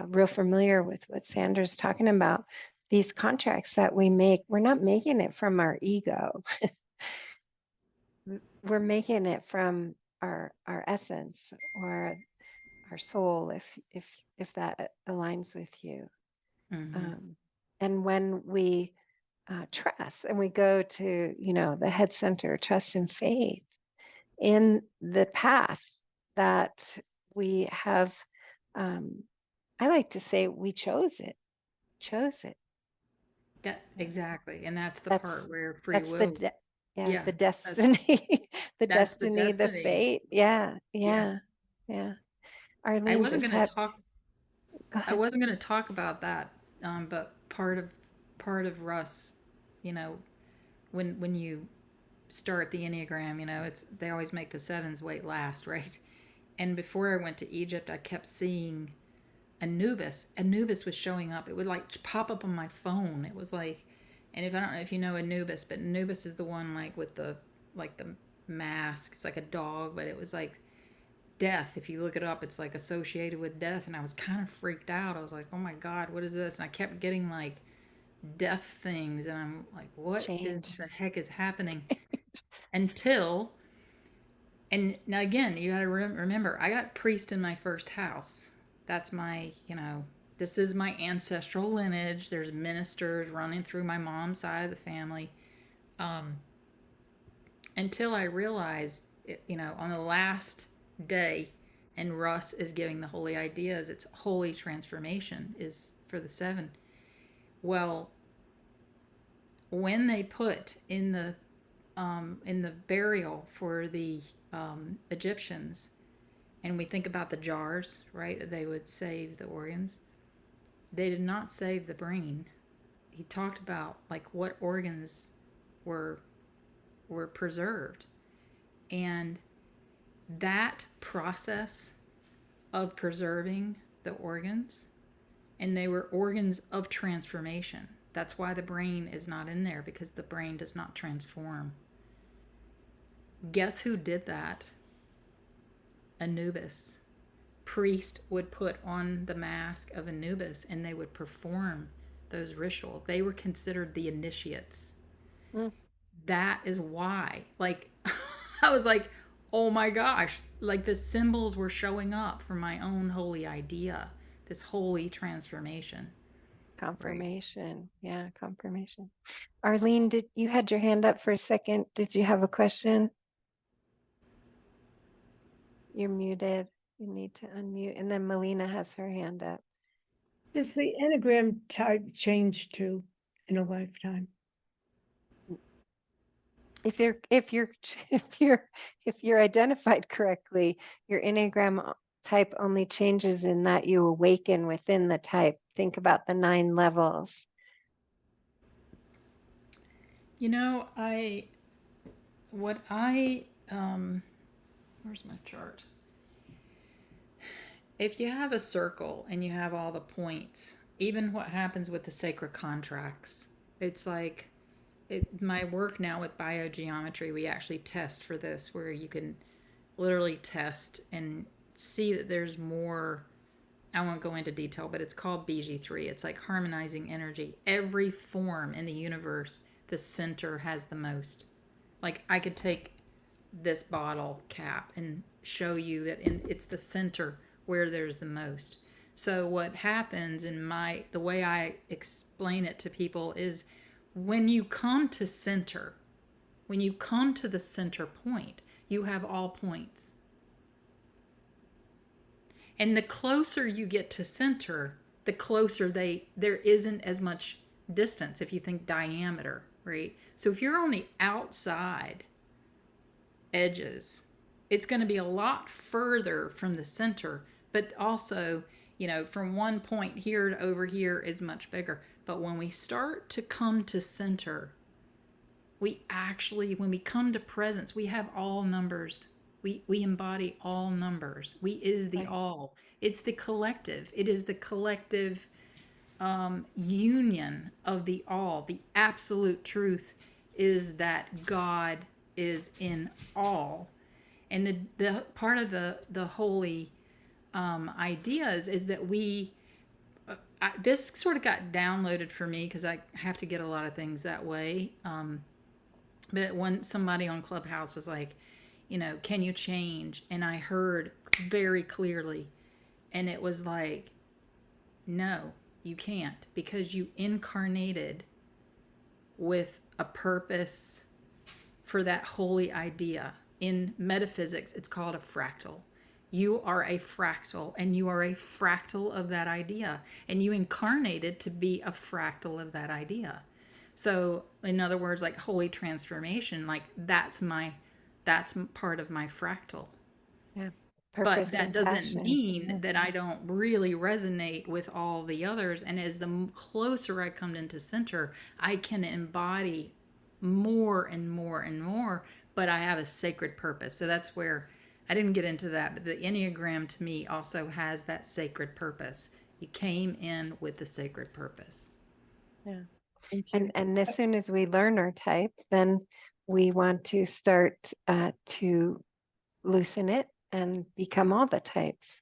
real familiar with what Sandra's talking about. These contracts that we make, we're not making it from our ego. We're making it from our essence, or our soul, if that aligns with you. And when we trust, and we go to, the head center, trust and faith in the path that we have, I like to say we chose it. Yeah, exactly. And that's the That's part where free that's will. the Yeah, the that's destiny, the that's the destiny, the destiny. fate. Yeah. Yeah. I Arlene wasn't just going had. to talk. Go I ahead. wasn't going to talk about that, but part of Russ, you know, when you start the Enneagram, it's they always make the 7s wait last, right? And before I went to Egypt, I kept seeing Anubis. Anubis was showing up. It would like pop up on my phone. It was like, and if I don't know if you know Anubis, but Anubis is the one like with the mask. It's like a dog, but it was like death. If you look it up, it's like associated with death. And I was kind of freaked out. I was like, oh my God, what is this? And I kept getting like death things. And I'm like, what is Change. the heck is happening? Until, and now again, you got to remember, I got priest in my first house. That's my, this is my ancestral lineage. There's ministers running through my mom's side of the family. Until I realized, on the last day, and Russ is giving the holy ideas, it's holy transformation is for the 7. Well, when they put in the burial for the Egyptians, and we think about the jars, right, that they would save the organs, they did not save the brain. He talked about like what organs were preserved, and that process of preserving the organs, and they were organs of transformation. That's why the brain is not in there, because the brain does not transform. Guess who did that? Anubis. Priest would put on the mask of Anubis, and they would perform those rituals. They were considered the initiates. That is why, like, I was like, oh my gosh, like the symbols were showing up for my own holy idea, this holy transformation. Confirmation. Right. Yeah, confirmation. Arlene, you had your hand up for a second? Did you have a question? You're muted. You need to unmute. And then Melina has her hand up. Does the Enneagram type change too in a lifetime? If you're identified correctly, your Enneagram type only changes in that you awaken within the type. Think about the 9 levels. Where's my chart? If you have a circle and you have all the points, even what happens with the sacred contracts, it's like my work now with biogeometry, we actually test for this, where you can literally test and see that there's more. I won't go into detail, but it's called BG3. It's like harmonizing energy. Every form in the universe, the center has the most. Like, I could take this bottle cap and show you that it's the center where there's the most. So what happens in the way I explain it to people is, when you come to center, when you come to the center point, you have all points. And the closer you get to center, the closer there isn't as much distance if you think diameter, right? So if you're on the outside edges, it's going to be a lot further from the center, but also, from one point here to over here is much bigger. But when we start to come to center, when we come to presence, we have all numbers. We embody all numbers. It is the all. It's the collective. It is the collective union of the all. The absolute truth is that God is in all. And the part of the holy ideas is that this sort of got downloaded for me, because I have to get a lot of things that way. But when somebody on Clubhouse was like, can you change? And I heard very clearly, and it was like, no, you can't, because you incarnated with a purpose for that holy idea. In metaphysics, it's called a fractal. You are a fractal, and you are a fractal of that idea, and you incarnated to be a fractal of that idea. So, in other words, like holy transformation, like that's part of my fractal. Yeah. But that doesn't mean that I don't really resonate with all the others. And as the closer I come into center, I can embody more and more and more, but I have a sacred purpose. So that's where I didn't get into that, but the Enneagram to me also has that sacred purpose. You came in with the sacred purpose. Yeah. And as soon as we learn our type, then we want to start to loosen it and become all the types.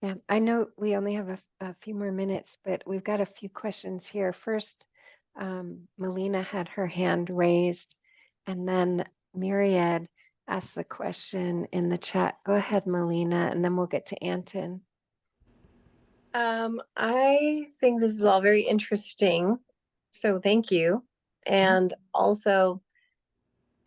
Yeah, I know we only have a few more minutes, but we've got a few questions here. First, Melina had her hand raised, and then Myriad asked the question in the chat. Go ahead, Melina, and then we'll get to Anton. I think this is all very interesting. So thank you. And also,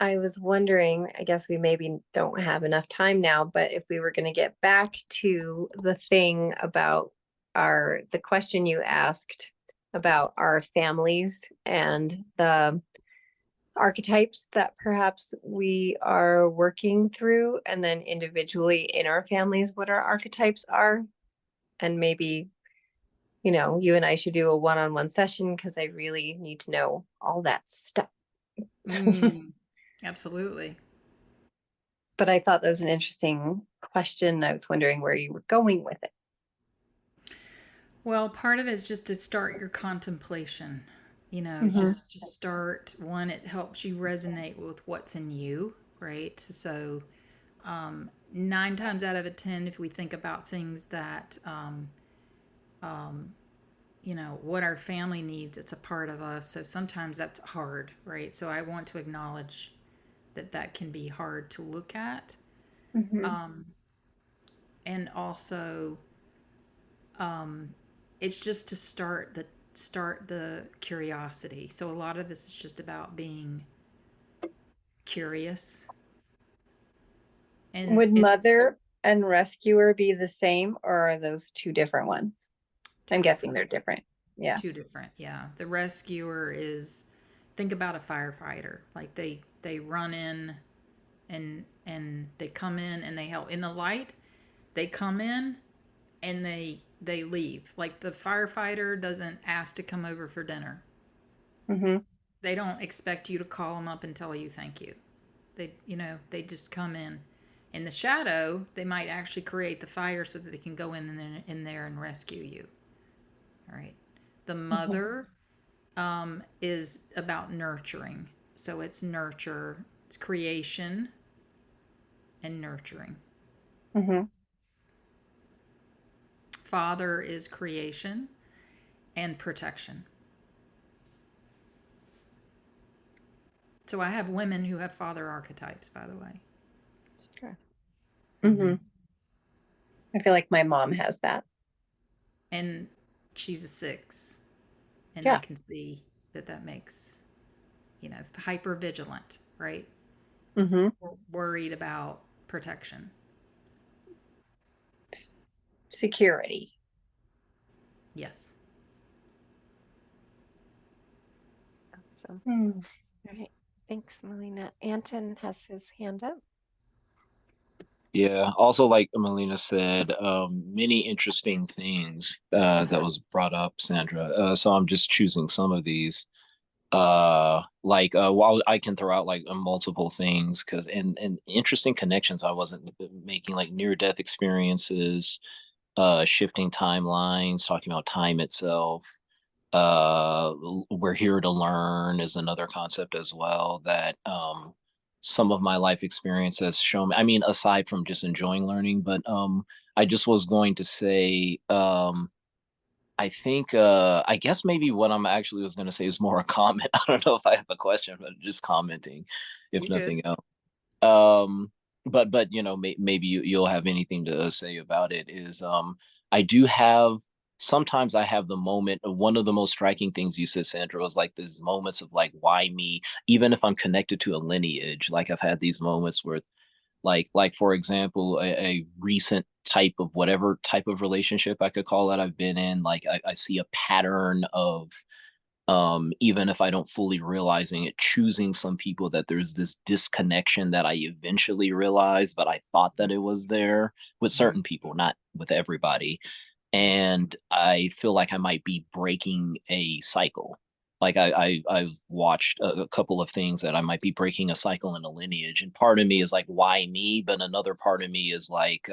I was wondering, I guess we maybe don't have enough time now, but if we were going to get back to the thing about the question you asked about our families and the archetypes that perhaps we are working through, and then individually in our families, what our archetypes are. And maybe, you and I should do a one-on-one session, because I really need to know all that stuff. Absolutely. But I thought that was an interesting question. I was wondering where you were going with it. Well, part of it is just to start your contemplation. Just to start one, it helps you resonate with what's in you, right? So 9 times out of 10, if we think about things that what our family needs, it's a part of us. So sometimes that's hard, right? So I want to acknowledge that can be hard to look at. And also, it's just to start the curiosity. So a lot of this is just about being curious. And would mother and rescuer be the same, or are those two different ones? I'm guessing they're different. Yeah. Two different. Yeah. The rescuer is, think about a firefighter. Like they run in and they come in and they help. In the light, they come in and they leave. Like the firefighter doesn't ask to come over for dinner. They don't expect you to call them up and tell you thank you. They just come in. In the shadow, they might actually create the fire so that they can go in there and rescue you. All right. The mother is about nurturing. So it's nurture, it's creation and nurturing. Mm-hmm. Father is creation and protection. So I have women who have father archetypes, by the way. Sure. Mm-hmm. I feel like my mom has that. And she's a 6. And Yeah. I can see that makes, hyper vigilant, right? Mm-hmm. Worried about protection. Security. Yes. Awesome. Mm. All right. Thanks, Melina. Anton has his hand up. Yeah, also like Melina said, many interesting things that was brought up, Sandra. So I'm just choosing some of these. While I can throw out like multiple things because and interesting connections I wasn't making, like near-death experiences, shifting timelines, talking about time itself. We're here to learn is another concept as well that some of my life experience has shown me. I mean, aside from just enjoying learning, but I just was going to say I think I guess maybe what I'm actually was going to say is more a comment. I don't know if I have a question, but just commenting, if You good. nothing else. Um, but maybe you'll have anything to say about it. Is I do have sometimes I have the moment. One of the most striking things you said, Sandra, was like these moments of like, why me? Even if I'm connected to a lineage, like I've had these moments where like for example a recent type of whatever type of relationship I could call it I've been in, like I see a pattern of even if I don't fully realizing it, choosing some people that there's this disconnection that I eventually realized, but I thought that it was there with certain people, not with everybody. And I feel like I might be breaking a cycle. Like I've watched a couple of things that I might be breaking a cycle in a lineage, and part of me is like, why me? But another part of me is like,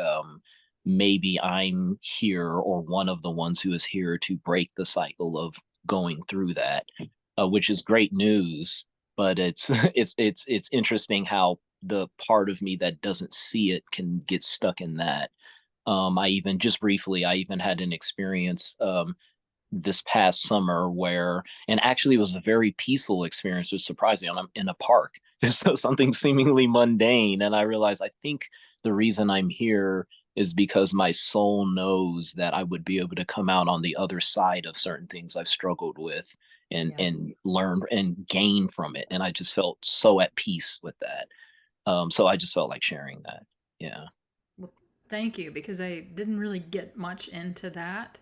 maybe I'm here or one of the ones who is here to break the cycle of going through that, which is great news. But it's it's interesting how the part of me that doesn't see it can get stuck in that. I even just briefly, I even had an experience this past summer where, and actually it was a very peaceful experience, which surprised me. I'm in a park, just something seemingly mundane. And I realized I think the reason I'm here is because my soul knows that I would be able to come out on the other side of certain things I've struggled with and learn and gain from it. And I just felt so at peace with that. So I just felt like sharing that. Yeah. Well, thank you, because I didn't really get much into that,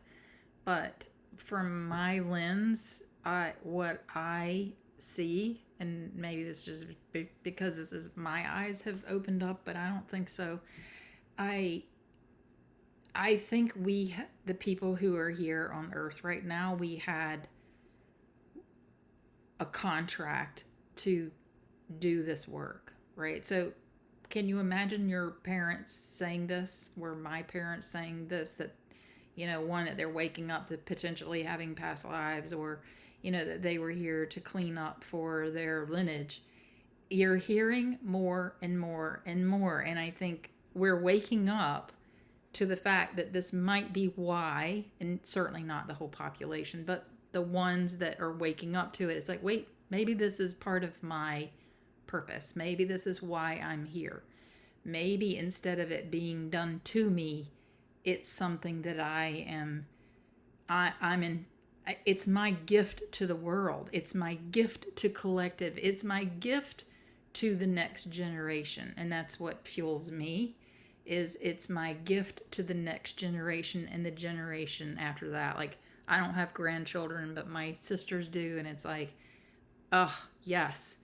but from my lens, what I see, and maybe this is just because this is my eyes have opened up, but I don't think so. I think the people who are here on Earth right now, we had a contract to do this work, right? So can you imagine your parents saying this, or my parents saying this, that, one, that they're waking up to potentially having past lives, or, that they were here to clean up for their lineage. You're hearing more and more and more. And I think we're waking up to the fact that this might be why, and certainly not the whole population, but the ones that are waking up to it. It's like, wait, maybe this is part of my purpose. Maybe this is why I'm here. Maybe instead of it being done to me, it's something that I'm in. It's my gift to the world. It's my gift to collective. It's my gift to the next generation. And that's what fuels me, is it's my gift to the next generation and the generation after that. Like, I don't have grandchildren, but my sisters do. And it's like, oh, yes.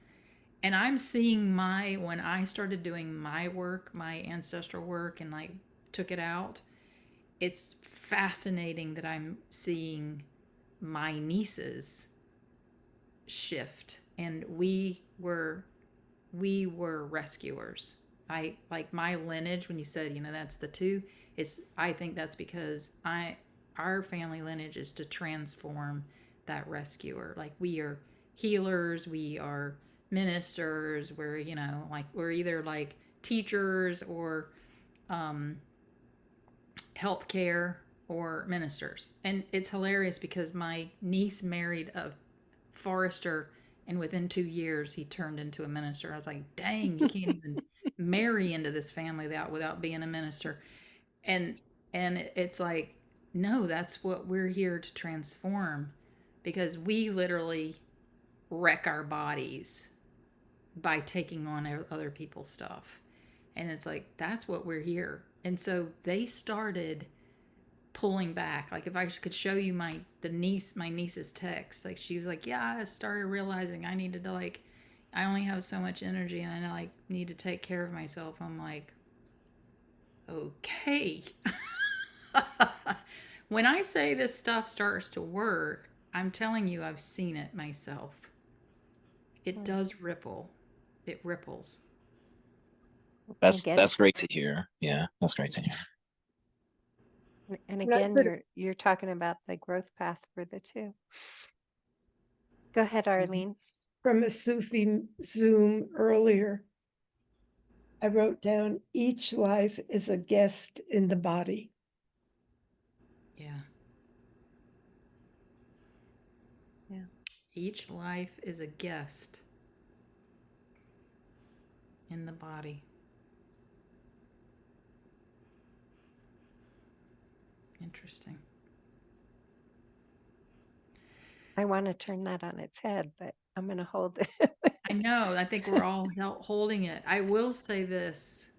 And I'm seeing when I started doing my work, my ancestral work, and like took it out, it's fascinating that I'm seeing my nieces shift. And we were rescuers. I like my lineage, when you said, that's the 2, I think that's because our family lineage is to transform that rescuer. Like we are healers, we are ministers, we're, you know, like we're either like teachers or healthcare or ministers. And it's hilarious because my niece married a forester, and within 2 years he turned into a minister. I was like, dang, you can't even marry into this family without being a minister. And it's like, no, that's what we're here to transform, because we literally wreck our bodies by taking on other people's stuff. And it's like, that's what we're here. And so they started pulling back. Like if I could show you my niece's text, like she was like, yeah, I started realizing I needed to, like, I only have so much energy and I like need to take care of myself. I'm like, okay. When I say this stuff starts to work, I'm telling you, I've seen it myself. It does ripple. It ripples. That's great to hear. Yeah, that's great to hear. And And I again, could- you're talking about the growth path for the two. Go ahead, Arlene. From a Sufi Zoom earlier, I wrote down each life is a guest in the body. Yeah. Yeah. Each life is a guest in the body. Interesting. I want to turn that on its head, but I'm going to hold it. I know. I think we're all holding it. I will say this.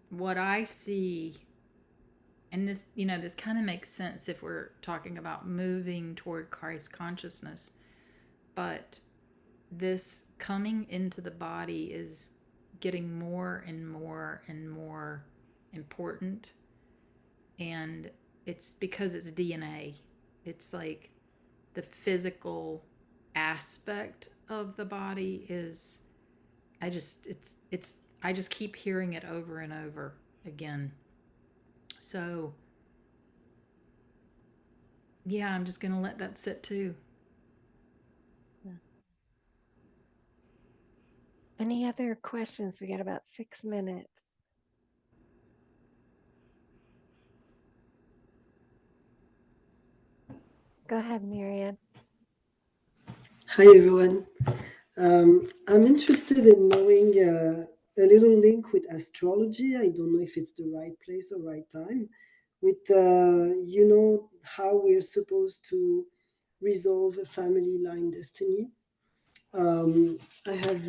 What I see, and this, you know, this kind of makes sense if we're talking about moving toward Christ consciousness, but this coming into the body is getting more and more and more important. And it's because it's DNA. It's like the physical aspect of the body is, I just keep hearing it over and over again. So yeah, I'm just gonna let that sit too. Any other questions? We got about 6 minutes. Go ahead, Marianne. Hi, everyone. I'm interested in knowing a little link with astrology. I don't know if it's the right place or right time. With, you know, how we're supposed to resolve a family line destiny. I have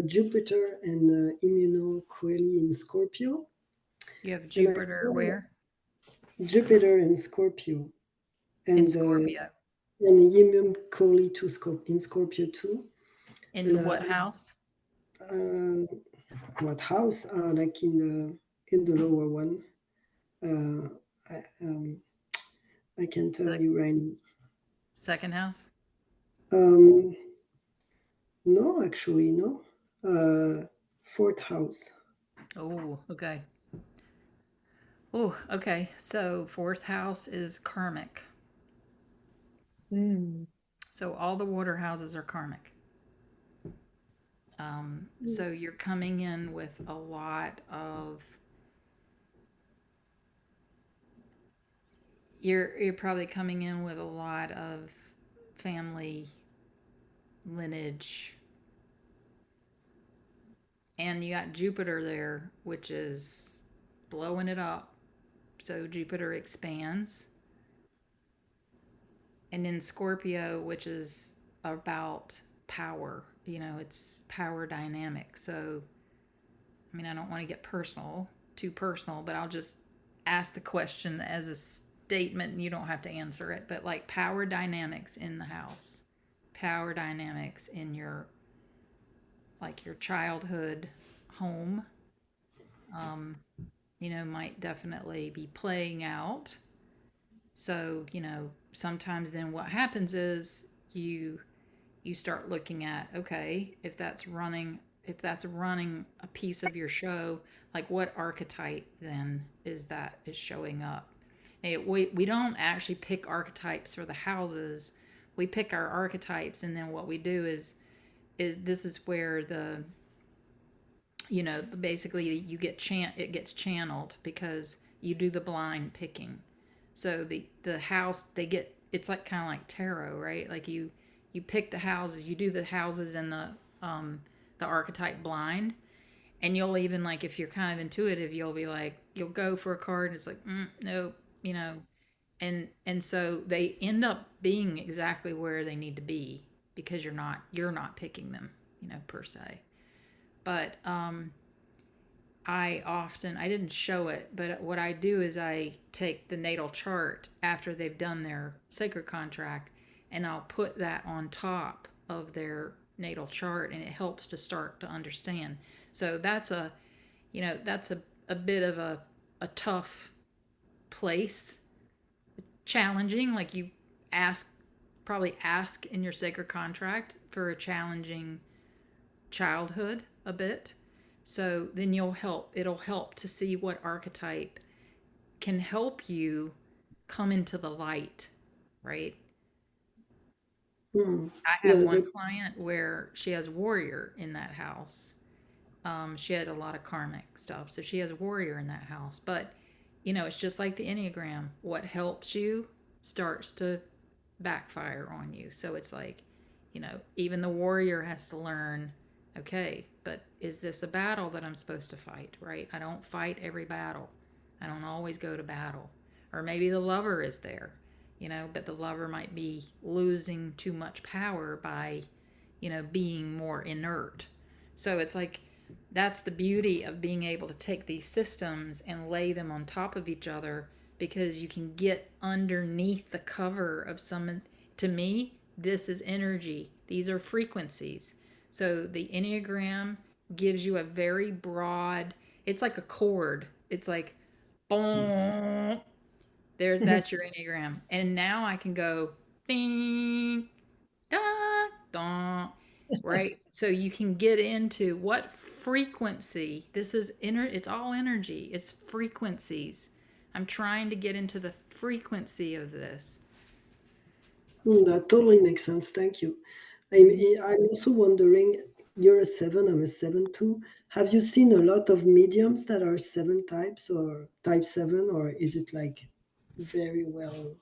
Jupiter and immunoquely in Scorpio. You have Jupiter where? Jupiter in Scorpio. And, in Scorpio. And immunoquely in Scorpio too. In what house? What house? Like in the lower one. I can tell you right now. Second house? No, actually, no. Fourth house. Oh, okay. Oh, okay. So fourth house is karmic. So all the water houses are karmic. So you're coming in with a lot of, you're probably coming in with a lot of family lineage. And you got Jupiter there, which is blowing it up. So Jupiter expands. And in Scorpio, which is about power, you know, it's power dynamic. So, I mean, I don't want to get too personal, but I'll just ask the question as a statement and you don't have to answer it. But like power dynamics in the house, power dynamics in your, like your childhood home, you know, might definitely be playing out. So, you know, sometimes then what happens is you start looking at, okay, if that's running a piece of your show, like what archetype then is showing up? We don't actually pick archetypes for the houses. We pick our archetypes, and then what we do is this is where the basically you get it gets channeled because you do the blind picking. So the house it's like kind of like tarot, right? Like you pick the houses, you do the houses and the archetype blind, and you'll even, like, if you're kind of intuitive, you'll be like, you'll go for a card and it's like, nope, and so they end up being exactly where they need to be because you're not picking them, per se. But I didn't show it, but what I do is I take the natal chart after they've done their sacred contract, and I'll put that on top of their natal chart, and it helps to start to understand. So that's a bit of a tough place, challenging. Like, you probably ask in your sacred contract for a challenging childhood a bit. So then it'll help to see what archetype can help you come into the light, right? Hmm. I have Yeah, one client where she has warrior in that house. She had a lot of karmic stuff, so she has warrior in that house. But it's just like the Enneagram. What helps you starts to backfire on you. So it's like, even the warrior has to learn, okay, but is this a battle that I'm supposed to fight, right? I don't fight every battle. I don't always go to battle. Or maybe the lover is there, but the lover might be losing too much power by, being more inert. So it's like, that's the beauty of being able to take these systems and lay them on top of each other, because you can get underneath the cover of some. To me, this is energy. These are frequencies. So the Enneagram gives you a very broad, it's like a chord. It's like, boom, that's your Enneagram. And now I can go ding, da, da, right? So you can get into what frequency. This is it's all energy. It's frequencies. I'm trying to get into the frequency of this. That totally makes sense. Thank you. I'm also wondering, you're a 7, I'm a 7 too. Have you seen a lot of mediums that are 7 types or type 7, or is it like very well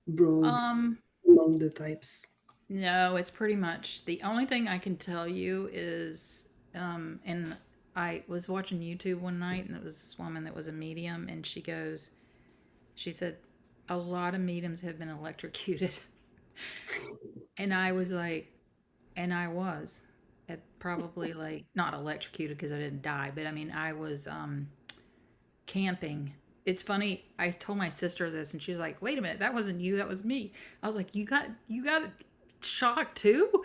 broad among the types? No, it's pretty much, the only thing I can tell you is, and I was watching YouTube one night, and it was this woman that was a medium, and she said, a lot of mediums have been electrocuted. And I was like, and I was at probably, like, not electrocuted because I didn't die, but I mean, I was camping. It's funny. I told my sister this, and she was like, "Wait a minute, that wasn't you. That was me." I was like, "You got shocked too?"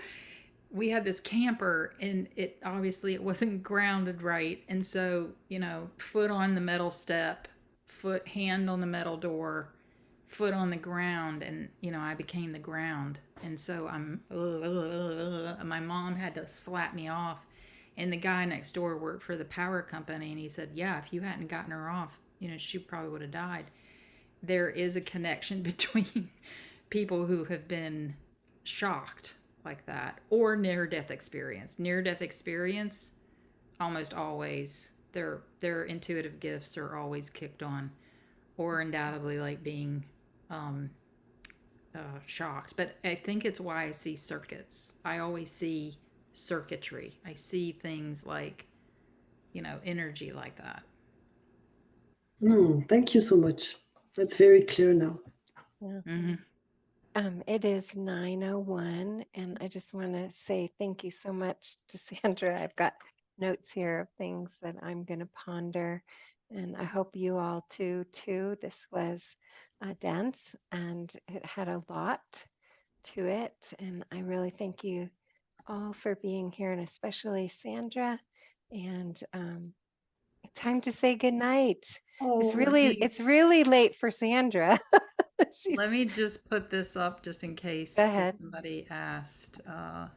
We had this camper, and it wasn't grounded right, and so foot on the metal step, hand on the metal door, foot on the ground, and I became the ground. And so my mom had to slap me off, and the guy next door worked for the power company, and he said, yeah, if you hadn't gotten her off, she probably would have died. There is a connection between people who have been shocked like that, or near-death experience. Almost always their intuitive gifts are always kicked on, or undoubtedly like being shocked. But I think it's why I see circuits. I always see circuitry. I see things like, energy like that. Thank you so much. That's very clear now. Yeah. Mm-hmm. It is 9:01, and I just want to say thank you so much to Sandra. I've got notes here of things that I'm going to ponder, and I hope you all too. This was dense, and it had a lot to it, and I really thank you all for being here, and especially Sandra. And time to say goodnight. It's really late for Sandra. Let me just put this up just in case, Go ahead. because somebody asked. I'll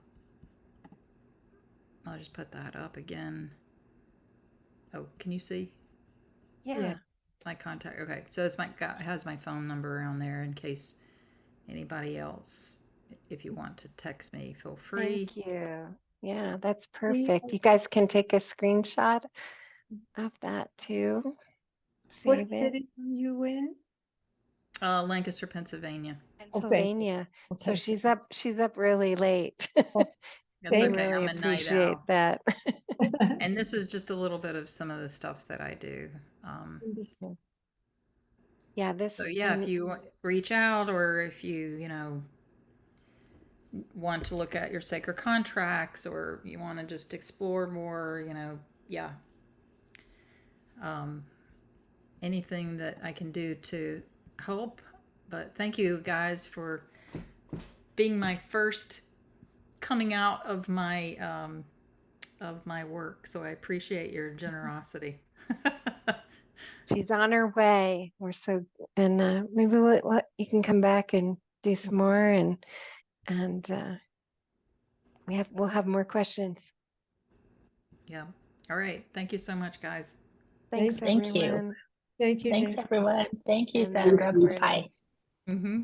just put that up again. Oh, can you see? Yeah. my contact. Okay, so it's it has my phone number on there in case anybody else, if you want to text me, feel free. Thank you. Yeah, that's perfect. You guys can take a screenshot of that too. What Save it. city are you in? Lancaster, Pennsylvania. Pennsylvania. So Okay. she's up really late. That's We okay. really I'm a night appreciate owl. that. And this is just a little bit of some of the stuff that I do. Yeah, this. So yeah, if you reach out, or if you want to look at your sacred contracts, or you want to just explore more, yeah. Anything that I can do to help. But thank you guys for being my first coming out of my work. So I appreciate your generosity. She's on her way. We're so, and maybe you can come back and do some more, and we'll have more questions. Yeah. All right. Thank you so much, guys. Thanks, Thank you. everyone. Thank you. Thanks, Nick. everyone. Thank you, And Sandra. Thanks, Bye. Mm-hmm.